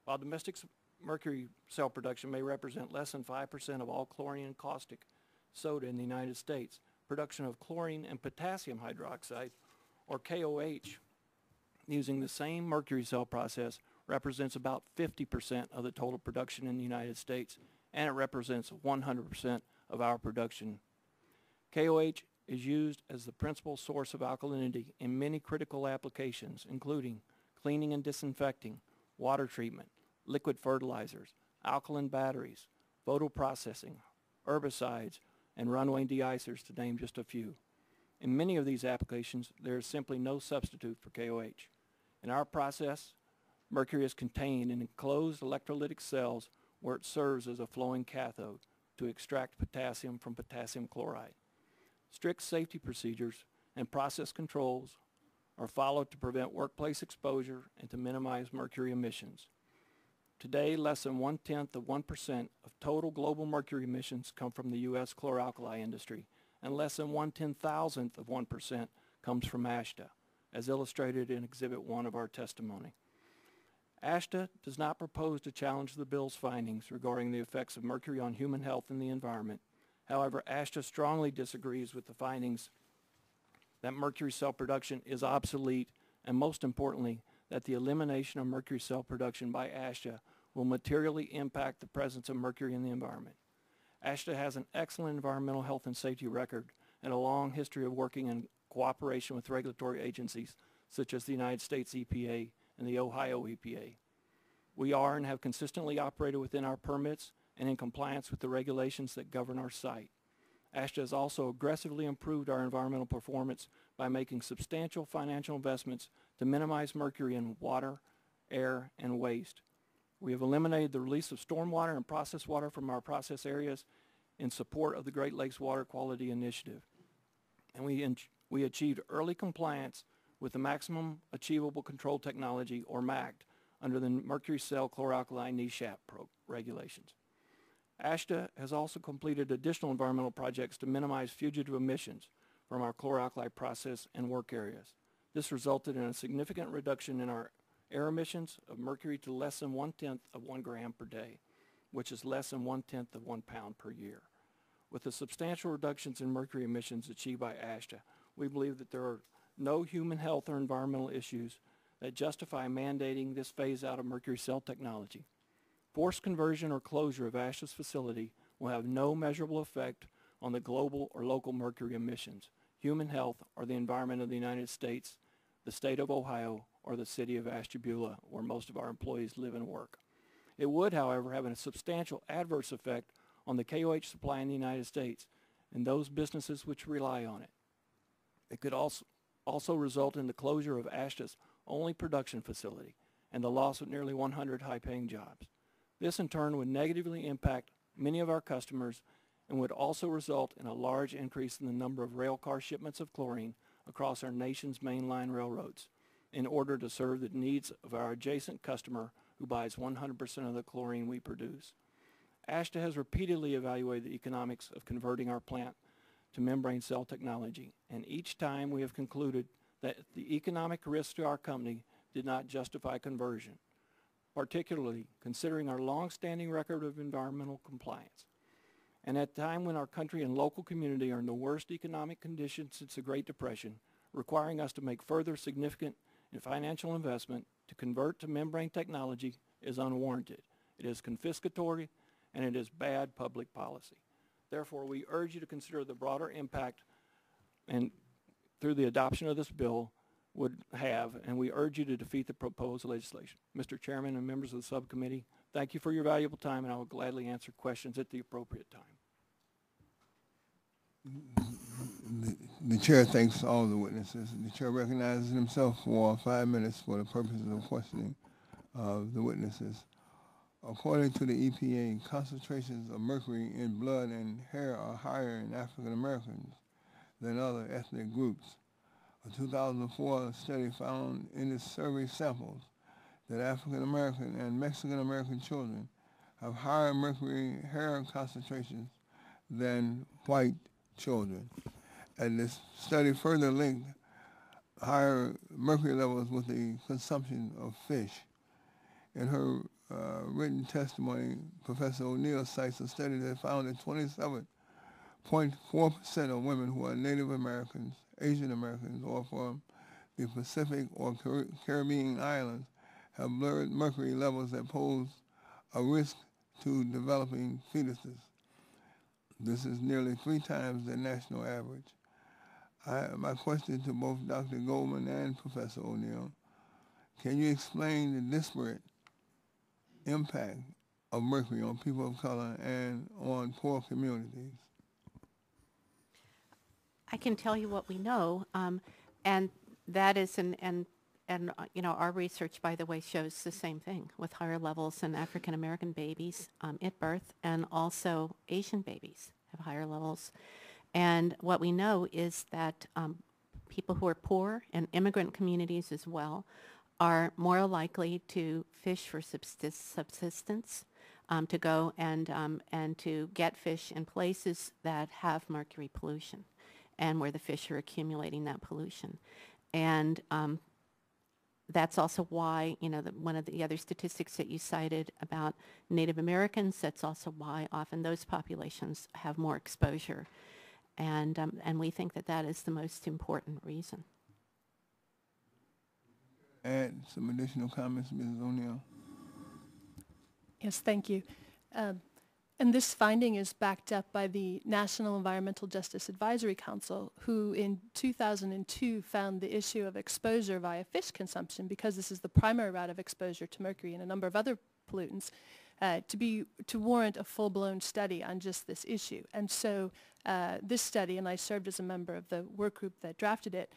While domestic mercury cell production may represent less than 5% of all chlorine and caustic soda in the United States. Production of chlorine and potassium hydroxide, or KOH, using the same mercury cell process represents about 50% of the total production in the United States, and it represents 100% of our production. KOH is used as the principal source of alkalinity in many critical applications, including cleaning and disinfecting, water treatment, liquid fertilizers, alkaline batteries, photo processing, herbicides, and runway de-icers, to name just a few. In many of these applications, there is simply no substitute for KOH. In our process, mercury is contained in enclosed electrolytic cells where it serves as a flowing cathode to extract potassium from potassium chloride. Strict safety procedures and process controls are followed to prevent workplace exposure and to minimize mercury emissions. Today, less than 0.1% of total global mercury emissions come from the U.S. chlor-alkali industry, and less than 1/10,000% comes from ASHTA, as illustrated in Exhibit 1 of our testimony. ASHTA does not propose to challenge the bill's findings regarding the effects of mercury on human health and the environment. However, ASHTA strongly disagrees with the findings that mercury cell production is obsolete, and most importantly, that the elimination of mercury cell production by ASHTA will materially impact the presence of mercury in the environment. ASHTA has an excellent environmental health and safety record and a long history of working in cooperation with regulatory agencies such as the United States EPA and the Ohio EPA. We are and have consistently operated within our permits and in compliance with the regulations that govern our site. ASHTA has also aggressively improved our environmental performance by making substantial financial investments to minimize mercury in water, air, and waste. We have eliminated the release of stormwater and processed water from our process areas in support of the Great Lakes Water Quality Initiative. And we achieved early compliance with the Maximum Achievable Control Technology, or MACT, under the Mercury Cell Chlor-Alkali NESHAP regulations. ASHTA has also completed additional environmental projects to minimize fugitive emissions from our chlor-alkali process and work areas. This resulted in a significant reduction in our air emissions of mercury to less than 1/10 of 1 gram per day, which is less than 1/10 of 1 pound per year. With the substantial reductions in mercury emissions achieved by ASHTA, we believe that there are no human health or environmental issues that justify mandating this phase out of mercury cell technology. Forced conversion or closure of ASHTA's facility will have no measurable effect on the global or local mercury emissions, human health, or the environment of the United States, the state of Ohio, or the city of Ashtabula, where most of our employees live and work. It would, however, have a substantial adverse effect on the KOH supply in the United States and those businesses which rely on it. It could also result in the closure of ASHTA's only production facility and the loss of nearly 100 high-paying jobs. This in turn would negatively impact many of our customers and would also result in a large increase in the number of rail car shipments of chlorine across our nation's mainline railroads in order to serve the needs of our adjacent customer who buys 100% of the chlorine we produce. ASHTA has repeatedly evaluated the economics of converting our plant to membrane cell technology, and each time we have concluded that the economic risk to our company did not justify conversion, particularly considering our long-standing record of environmental compliance. And at a time when our country and local community are in the worst economic conditions since the Great Depression, requiring us to make further significant financial investment to convert to membrane technology is unwarranted. It is confiscatory, and it is bad public policy. Therefore, we urge you to consider the broader impact and through the adoption of this bill would have, and we urge you to defeat the proposed legislation. Mr. Chairman and members of the subcommittee, thank you for your valuable time, and I will gladly answer questions at the appropriate time. The chair thanks all the witnesses. The chair recognizes himself for 5 minutes for the purposes of questioning of the witnesses. According to the EPA, concentrations of mercury in blood and hair are higher in African Americans than other ethnic groups. A 2004 study found in its survey samples that African American and Mexican American children have higher mercury hair concentrations than white children. And this study further linked higher mercury levels with the consumption of fish. In her written testimony, Professor O'Neill cites a study that found that 27% 0.4% of women who are Native Americans, Asian Americans, or from the Pacific or Caribbean islands have blood mercury levels that pose a risk to developing fetuses. This is nearly 3 times the national average. My question to both Dr. Goldman and Professor O'Neill, can you explain the disparate impact of mercury on people of color and on poor communities? I can tell you what we know, and that is, our research, by the way, shows the same thing with higher levels in African American babies at birth, and also Asian babies have higher levels. And what we know is that people who are poor and immigrant communities as well are more likely to fish for subsistence, to go and to get fish in places that have mercury pollution and where the fish are accumulating that pollution. And that's also why, one of the other statistics that you cited about Native Americans, that's also why often those populations have more exposure. And we think that that is the most important reason. Add some additional comments, Mrs. O'Neill. Yes, thank you. And this finding is backed up by the National Environmental Justice Advisory Council, who in 2002 found the issue of exposure via fish consumption, because this is the primary route of exposure to mercury and a number of other pollutants, to warrant a full-blown study on just this issue. And so this study, and I served as a member of the work group that drafted it,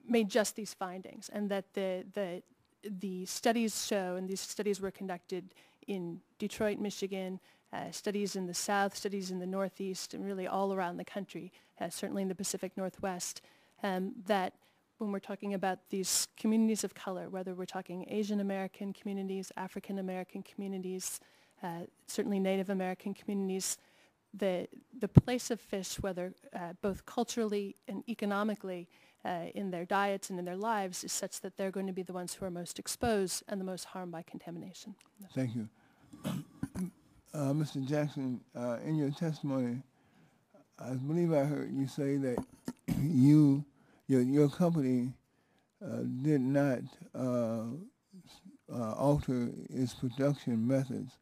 made just these findings, and that the studies show, and these studies were conducted in Detroit, Michigan, studies in the South, studies in the Northeast, and really all around the country, certainly in the Pacific Northwest, that when we're talking about these communities of color, whether we're talking Asian American communities, African American communities, certainly Native American communities, the place of fish, whether both culturally and economically in their diets and in their lives, is such that they're going to be the ones who are most exposed and the most harmed by contamination. Thank you. Mr. Jackson, in your testimony, I believe I heard you say that your company did not alter its production methods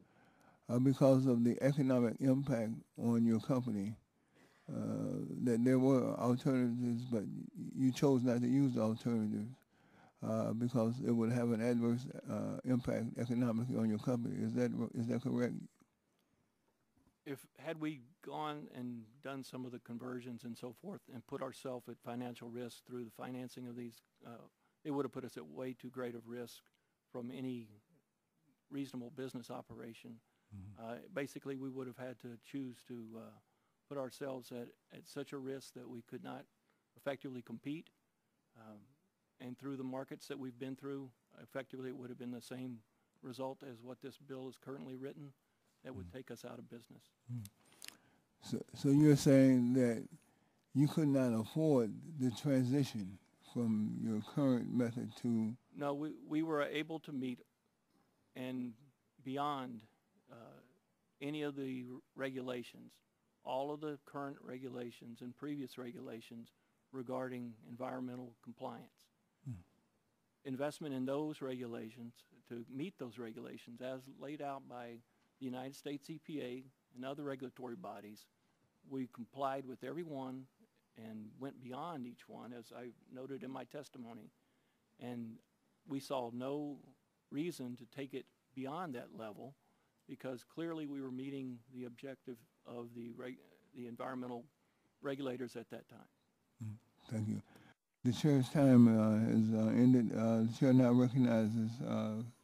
because of the economic impact on your company. That there were alternatives, but you chose not to use the alternatives because it would have an adverse impact economically on your company. Is that correct? Had we gone and done some of the conversions and so forth and put ourselves at financial risk through the financing of these, it would have put us at way too great of risk from any reasonable business operation. Basically, we would have had to choose to put ourselves at such a risk that we could not effectively compete. And through the markets that we've been through, effectively it would have been the same result as what this bill is currently written. That would take us out of business. So you're saying that you could not afford the transition from your current method to... No, we were able to meet and beyond any of the regulations, all of the current regulations and previous regulations regarding environmental compliance. Investment in those regulations, to meet those regulations as laid out by the United States EPA and other regulatory bodies, we complied with every one and went beyond each one, as I noted in my testimony. And we saw no reason to take it beyond that level, because clearly we were meeting the objective of the environmental regulators at that time. Thank you. The chair's time has ended. The chair now recognizes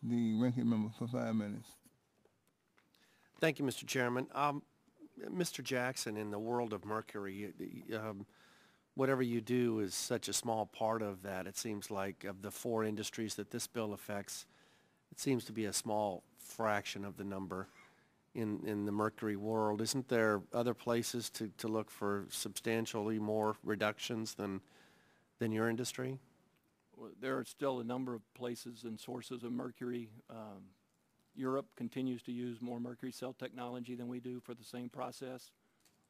the ranking member for 5 minutes. Thank you, Mr. Chairman. Mr. Jackson, in the world of mercury, whatever you do is such a small part of that. It seems like of the 4 industries that this bill affects, it seems to be a small fraction of the number in the mercury world. Isn't there other places to look for substantially more reductions than your industry? Well, there are still a number of places and sources of mercury. Europe continues to use more mercury cell technology than we do for the same process.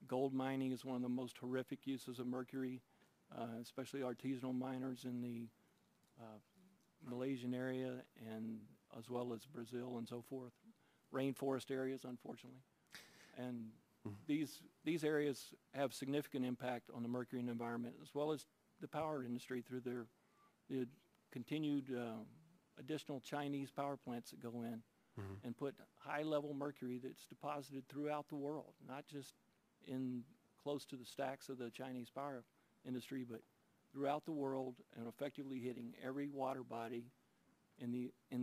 Gold mining is one of the most horrific uses of mercury, especially artisanal miners in the Malaysian area and as well as Brazil and so forth. Rainforest areas, unfortunately. And these areas have significant impact on the mercury environment, as well as the power industry through the continued additional Chinese power plants that go in and put high-level mercury that's deposited throughout the world, not just in close to the stacks of the Chinese power industry, but throughout the world and effectively hitting every water body in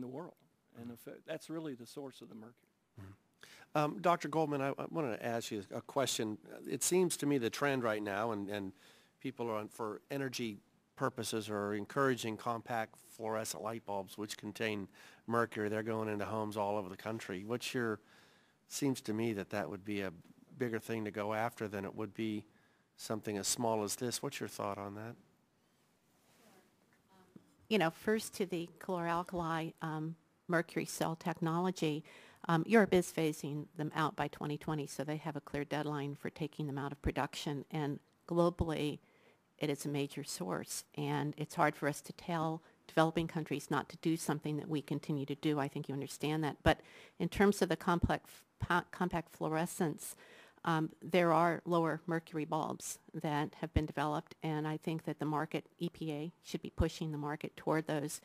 the world. And that's really the source of the mercury. Dr. Goldman, I wanted to ask you a question. It seems to me the trend right now, and people are for energy purposes are encouraging compact fluorescent light bulbs which contain mercury. They're going into homes all over the country. Seems to me that would be a bigger thing to go after than it would be something as small as this. What's your thought on that? You know, first to the chloralkali mercury cell technology, Europe is phasing them out by 2020, so they have a clear deadline for taking them out of production. And globally, it is a major source. And it's hard for us to tell developing countries not to do something that we continue to do. I think you understand that. But in terms of the compact fluorescence, there are lower mercury bulbs that have been developed, and I think that the market, EPA, should be pushing the market toward those,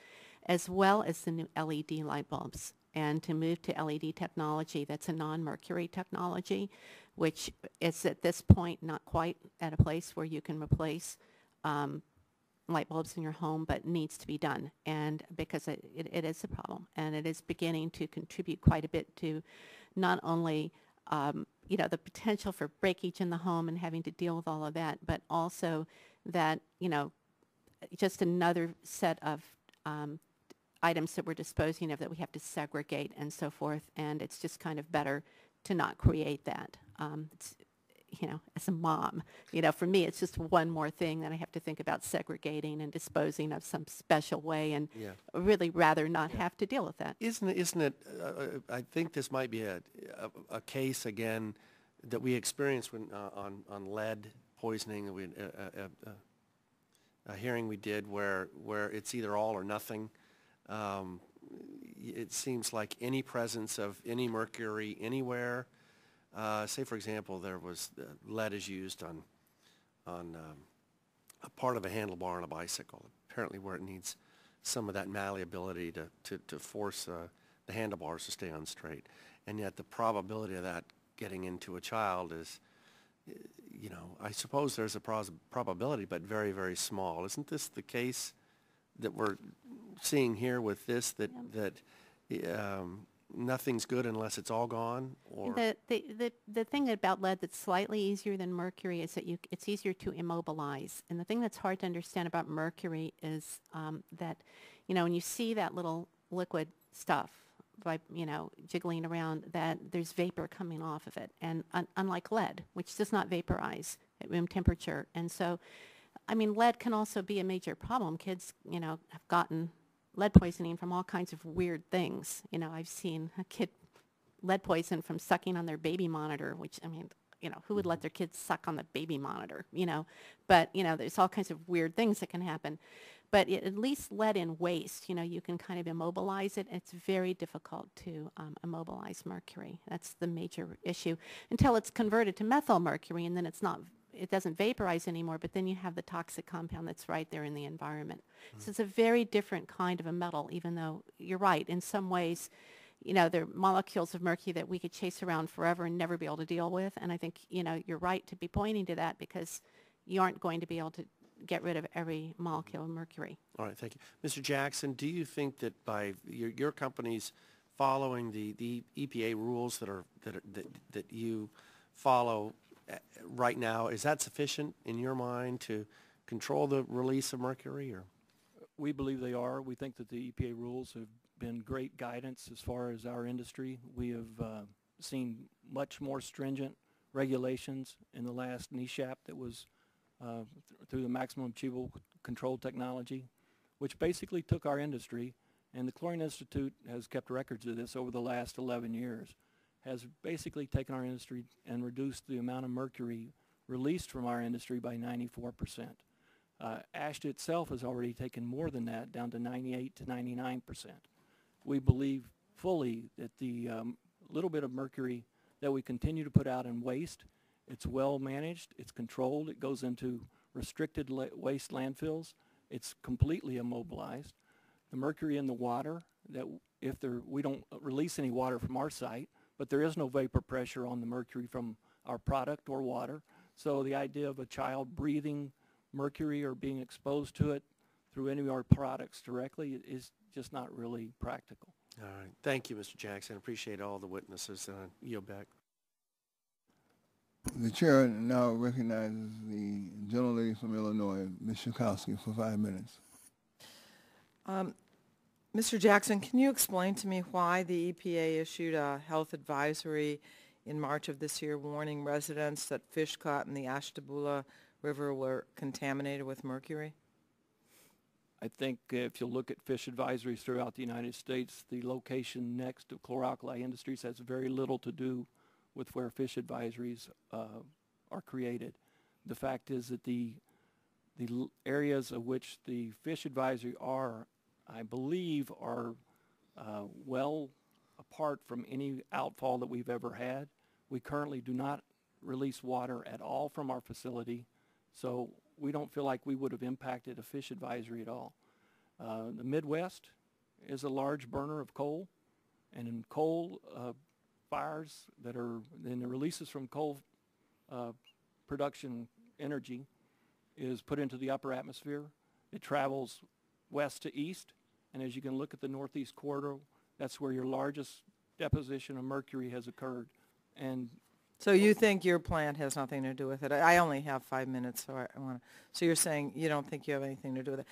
as well as the new LED light bulbs. And to move to LED technology, that's a non-mercury technology, which is at this point not quite at a place where you can replace light bulbs in your home, but needs to be done. And because it is a problem, and it is beginning to contribute quite a bit to not only you know, the potential for breakage in the home and having to deal with all of that, but also that, you know, just another set of items that we're disposing of that we have to segregate and so forth, and it's just kind of better to not create that. It's, you know, as a mom, you know, for me, it's just one more thing that I have to think about segregating and disposing of some special way, and really rather not have to deal with that. Isn't it, I think this might be a case, again, that we experienced when, on lead poisoning. We, a hearing we did where it's either all or nothing. It seems like any presence of any mercury anywhere, say for example there was lead is used on a part of a handlebar on a bicycle, apparently where it needs some of that malleability to force the handlebars to stay on straight, and yet the probability of that getting into a child is, you know, I suppose there's a probability, but very, very small. Isn't this the case that we're seeing here with this, that nothing's good unless it's all gone? Or the thing about lead that's slightly easier than mercury is that it's easier to immobilize. And the thing that's hard to understand about mercury is that, you know, when you see that little liquid stuff, by, you know, jiggling around, that there's vapor coming off of it. And unlike lead, which does not vaporize at room temperature. And so, I mean, lead can also be a major problem. Kids, you know, have gotten lead poisoning from all kinds of weird things. You know, I've seen a kid lead poisoned from sucking on their baby monitor, which, I mean, you know, who would let their kids suck on the baby monitor, you know? But, you know, there's all kinds of weird things that can happen. But at least lead in waste, you know, you can kind of immobilize it. It's very difficult to immobilize mercury. That's the major issue until it's converted to methyl mercury, and then it doesn't vaporize anymore, but then you have the toxic compound that's right there in the environment. So it's a very different kind of a metal, even though you're right, in some ways, you know, there are molecules of mercury that we could chase around forever and never be able to deal with. And I think, you know, you're right to be pointing to that, because you aren't going to be able to get rid of every molecule of mercury. All right, thank you. Mr. Jackson, do you think that by your companies following the EPA rules that you follow right now, is that sufficient in your mind to control the release of mercury? Or? We believe they are. We think that the EPA rules have been great guidance as far as our industry. We have seen much more stringent regulations in the last NESHAP that was through the maximum achievable control technology, which basically took our industry, and the Chlorine Institute has kept records of this over the last 11 years, has basically taken our industry and reduced the amount of mercury released from our industry by 94%. Ash itself has already taken more than that, down to 98 to 99%. We believe fully that the little bit of mercury that we continue to put out in waste, it's well managed, it's controlled, it goes into restricted waste landfills, it's completely immobilized. The mercury in the water, that we don't release any water from our site, but there is no vapor pressure on the mercury from our product or water. So the idea of a child breathing mercury or being exposed to it through any of our products directly is just not really practical. All right. Thank you, Mr. Jackson. Appreciate all the witnesses. Yield back. The chair now recognizes the gentlelady from Illinois, Ms. Schakowsky, for 5 minutes. Mr. Jackson, can you explain to me why the EPA issued a health advisory in March of this year warning residents that fish caught in the Ashtabula River were contaminated with mercury? I think if you look at fish advisories throughout the United States, the location next to chlor-alkali industries has very little to do with where fish advisories are created. The fact is that the areas of which the fish advisory are, I believe, are well apart from any outfall that we've ever had. We currently do not release water at all from our facility, so we don't feel like we would have impacted a fish advisory at all. The Midwest is a large burner of coal, and in coal fires that are, then the releases from coal production energy is put into the upper atmosphere. It travels west to east, and as you can look at the northeast corridor, that's where your largest deposition of mercury has occurred. And so you think your plant has nothing to do with it? I only have 5 minutes, so I want to. So you're saying you don't think you have anything to do with it?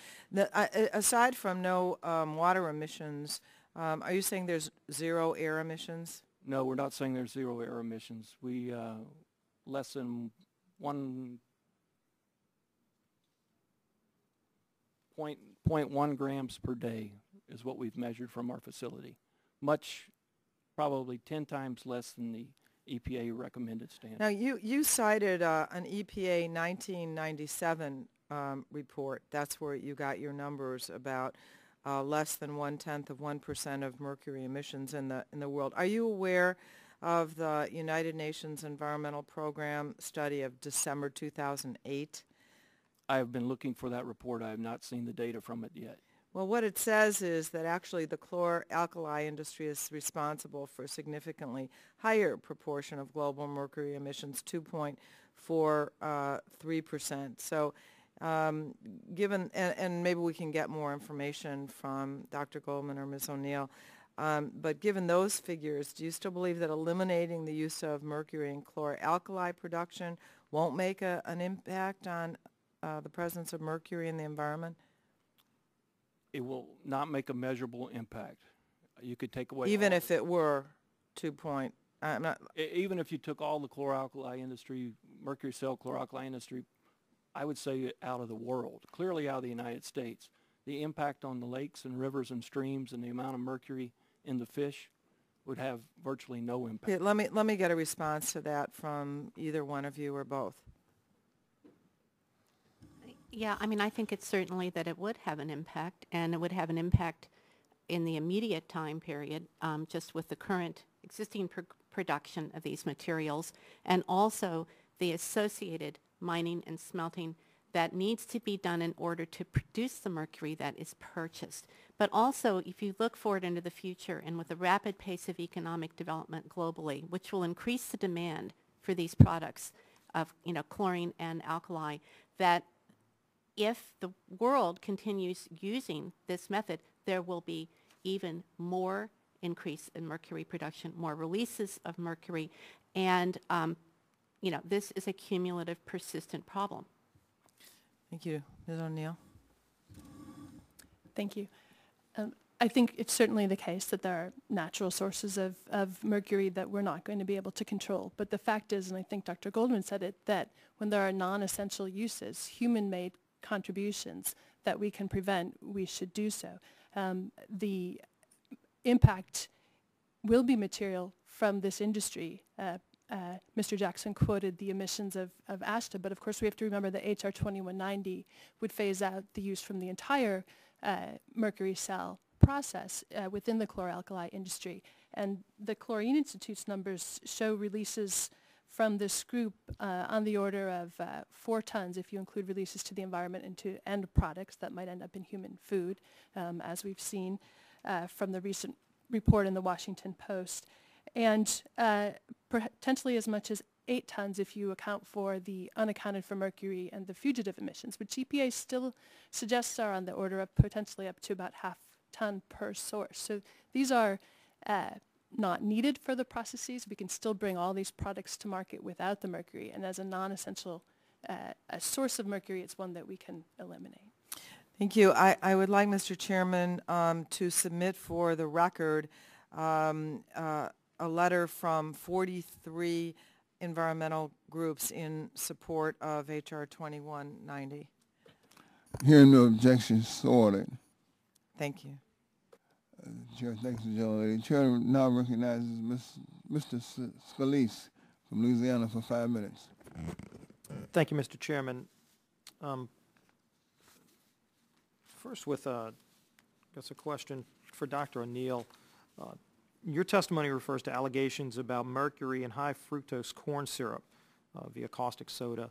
Aside from no water emissions, are you saying there's zero air emissions? No, we're not saying there's zero air emissions. We less than 1.1 grams per day is what we've measured from our facility. Probably 10 times less than the EPA recommended standard. Now, you cited an EPA 1997 report. That's where you got your numbers about less than 0.1% of mercury emissions in the world. Are you aware of the United Nations Environmental Program study of December 2008? I have been looking for that report. I have not seen the data from it yet. Well, what it says is that actually the chlor-alkali industry is responsible for a significantly higher proportion of global mercury emissions, 2.43%. So given, and maybe we can get more information from Dr. Goldman or Ms. O'Neill, but given those figures, do you still believe that eliminating the use of mercury in chlor-alkali production won't make an impact on the presence of mercury in the environment? It will not make a measurable impact. You could take away even if it were 2 point. Even if you took all the chlor-alkali industry, mercury cell chlor-alkali industry, I would say out of the world, clearly out of the United States. The impact on the lakes and rivers and streams and the amount of mercury in the fish would have virtually no impact. Okay, let me get a response to that from either one of you or both. Yeah, I mean, I think it's certainly that it would have an impact, and it would have an impact in the immediate time period, just with the current existing production of these materials, and also the associated mining and smelting that needs to be done in order to produce the mercury that is purchased. But also, if you look forward into the future, and with the rapid pace of economic development globally, which will increase the demand for these products of, chlorine and alkali, that if the world continues using this method, there will be even more increase in mercury production, more releases of mercury, and this is a cumulative, persistent problem. Thank you. Ms. O'Neill? Thank you. I think it's certainly the case that there are natural sources of mercury that we're not going to be able to control. But the fact is, and I think Dr. Goldman said it, that when there are non-essential uses, human-made contributions that we can prevent, we should do so. The impact will be material from this industry. Mr. Jackson quoted the emissions of ASTA, but of course we have to remember that HR 2190 would phase out the use from the entire mercury cell process within the chlor-alkali industry. And the Chlorine Institute's numbers show releases from this group on the order of 4 tons if you include releases to the environment and to end products that might end up in human food, as we've seen from the recent report in the Washington Post. And potentially as much as 8 tons if you account for the unaccounted for mercury and the fugitive emissions, which EPA still suggests are on the order of potentially up to about half ton per source. So these are not needed for the processes. We can still bring all these products to market without the mercury, and as a non-essential a source of mercury, it's one that we can eliminate. Thank you. I would like, Mr. Chairman, to submit for the record a letter from 43 environmental groups in support of H.R. 2190. Hearing no objections, so ordered. Thank you. Chair, thanks, the gentlelady. Chair now recognizes Mr. Scalise from Louisiana for 5 minutes. Thank you, Mr. Chairman. First with, I guess, a question for Dr. O'Neill. Your testimony refers to allegations about mercury in high fructose corn syrup via caustic soda.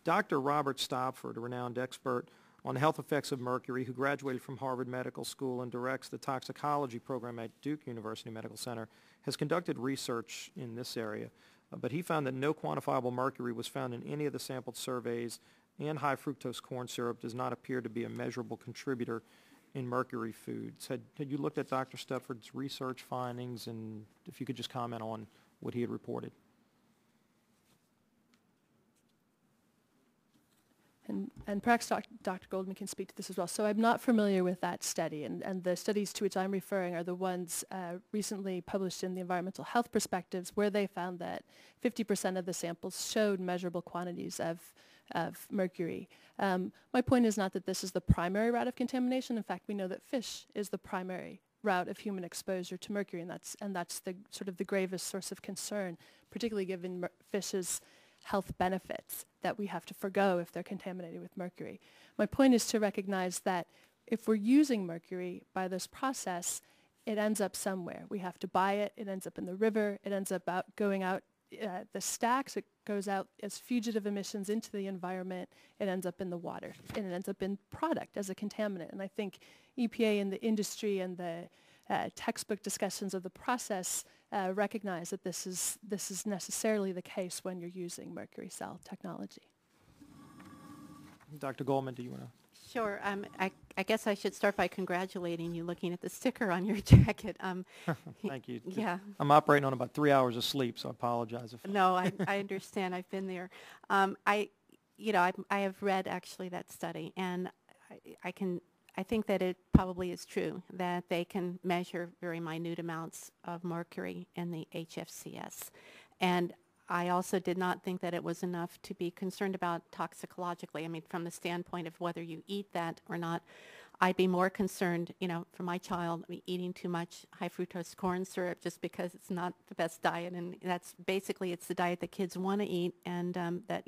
Dr. Robert Stopford, a renowned expert on the health effects of mercury, who graduated from Harvard Medical School and directs the toxicology program at Duke University Medical Center, has conducted research in this area, but he found that no quantifiable mercury was found in any of the sampled surveys, and high fructose corn syrup does not appear to be a measurable contributor in mercury foods. Had you looked at Dr. Stopford's research findings, and if you could just comment on what he had reported? And perhaps Dr. Goldman can speak to this as well. So I'm not familiar with that study, and the studies to which I'm referring are the ones recently published in the Environmental Health Perspectives, where they found that 50% of the samples showed measurable quantities of mercury. My point is not that this is the primary route of contamination. In fact, we know that fish is the primary route of human exposure to mercury, and that's the sort of the gravest source of concern, particularly given fish's health benefits that we have to forgo if they're contaminated with mercury. My point is to recognize that if we're using mercury by this process, it ends up somewhere. We have to buy it. It ends up in the river. It ends up going out the stacks. It goes out as fugitive emissions into the environment. It ends up in the water, and it ends up in product as a contaminant. And I think EPA and the industry and the textbook discussions of the process recognize that this is necessarily the case when you're using mercury cell technology. Dr. Goldman, do you want to? Sure. I guess I should start by congratulating you looking at the sticker on your jacket. Thank you. Yeah. I'm operating on about 3 hours of sleep, so I apologize. No, I understand. I've been there. I have read actually that study, and I think that it probably is true that they can measure very minute amounts of mercury in the HFCS. And I also did not think that it was enough to be concerned about toxicologically. I mean, from the standpoint of whether you eat that or not, I'd be more concerned, for my child, eating too much high fructose corn syrup just because it's not the best diet. And that's basically, it's the diet that kids want to eat, and that,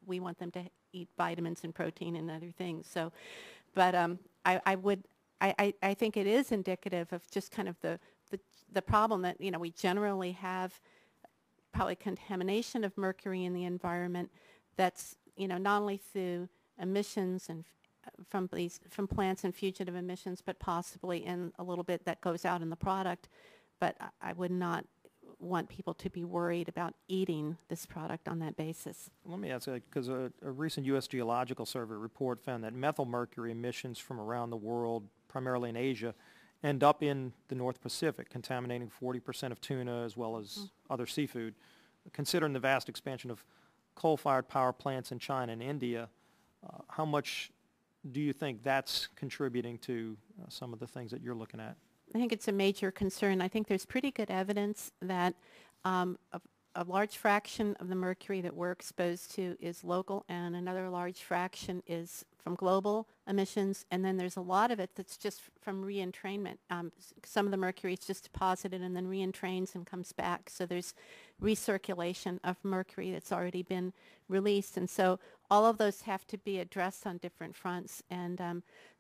we want them to eat vitamins and protein and other things. So, but I think it is indicative of just kind of the problem that, we generally have probably contamination of mercury in the environment that's, not only through emissions and from plants and fugitive emissions, but possibly in a little bit that goes out in the product. But I would not want people to be worried about eating this product on that basis. Let me ask, because a recent U.S. Geological Survey report found that methyl mercury emissions from around the world, primarily in Asia, end up in the North Pacific, contaminating 40% of tuna as well as other seafood. Considering the vast expansion of coal-fired power plants in China and India, how much do you think that's contributing to some of the things that you're looking at? I think it's a major concern. I think there's pretty good evidence that a large fraction of the mercury that we're exposed to is local, and another large fraction is from global emissions, and then there's a lot of it that's just from re-entrainment. Some of the mercury is just deposited and then re-entrains and comes back. So there's recirculation of mercury that's already been released. And so all of those have to be addressed on different fronts. And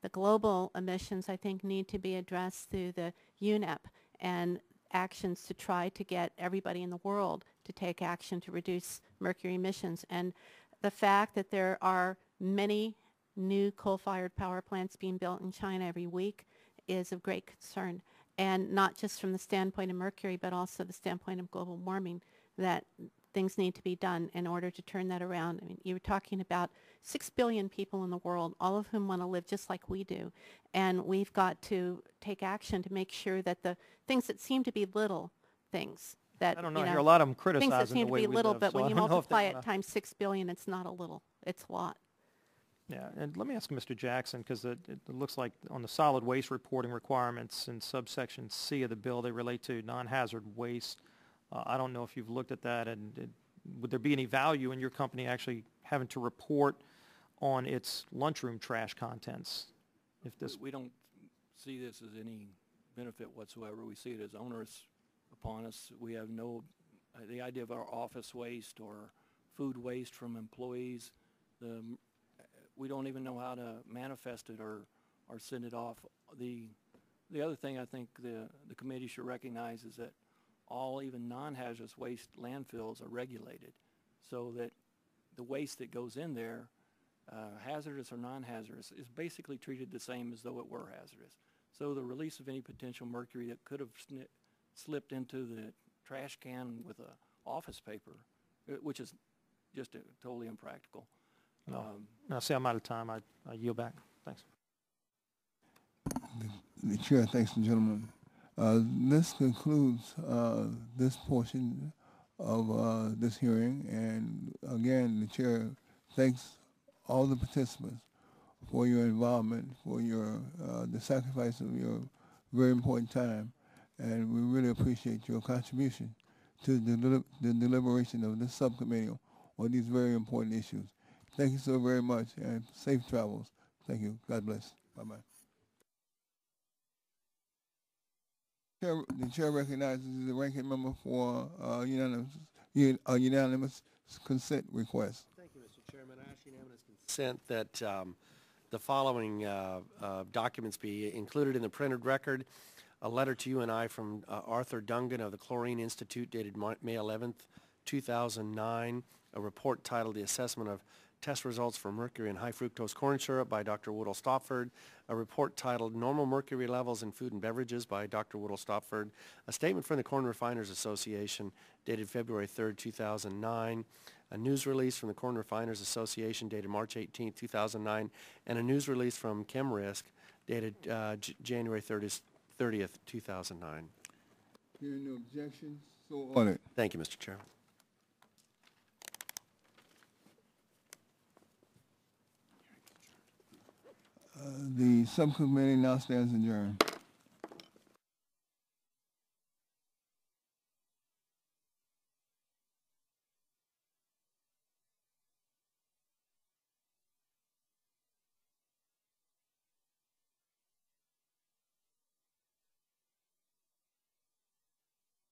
the global emissions, I think, need to be addressed through the UNEP and actions to try to get everybody in the world to take action to reduce mercury emissions. And the fact that there are many new coal-fired power plants being built in China every week is of great concern, and not just from the standpoint of mercury, but also the standpoint of global warming, that things need to be done in order to turn that around. I mean, you were talking about 6 billion people in the world, all of whom want to live just like we do, and we've got to take action to make sure that the things that seem to be little things, that, I don't know, I I hear hear a lot of them things that criticizing seem the to way be we little, live, but so when I you don't know if they multiply it wanna- times 6 billion, it's not a little, it's a lot. Yeah, and let me ask Mr. Jackson, because it looks like on the solid waste reporting requirements in subsection C of the bill, they relate to non-hazard waste. I don't know if you've looked at that, and would there be any value in your company actually having to report on its lunchroom trash contents? If this, We don't see this as any benefit whatsoever. We see it as onerous upon us. We have no, the idea of our office waste or food waste from employees, we don't even know how to manifest it or send it off. The other thing I think the committee should recognize is that all even non-hazardous waste landfills are regulated, so that the waste that goes in there, hazardous or non-hazardous, is basically treated the same as though it were hazardous. So the release of any potential mercury that could have slipped into the trash can with a office paper, which is just totally impractical. now see I'm out of time. I yield back. Thanks. The chair thanks the gentleman. This concludes this portion of this hearing, and again, the chair thanks all the participants for your involvement, for your the sacrifice of your very important time, and we really appreciate your contribution to the deliberation of this subcommittee on these very important issues. Thank you so very much, and safe travels. Thank you. God bless. Bye-bye. The chair recognizes the ranking member for a unanimous consent request. Thank you, Mr. Chairman. I ask unanimous consent that the following documents be included in the printed record. A letter to you and I from Arthur Dungan of the Chlorine Institute dated May 11th, 2009. A report titled The Assessment of Test Results for Mercury in High Fructose Corn Syrup by Dr. Woodall Stopford. A report titled Normal Mercury Levels in Food and Beverages by Dr. Woodall Stopford. A statement from the Corn Refiners Association dated February 3rd, 2009. A news release from the Corn Refiners Association dated March 18th, 2009. And a news release from ChemRisk dated January 30th, 2009. Hearing no objections, so ordered. Thank you, Mr. Chairman. The subcommittee now stands adjourned.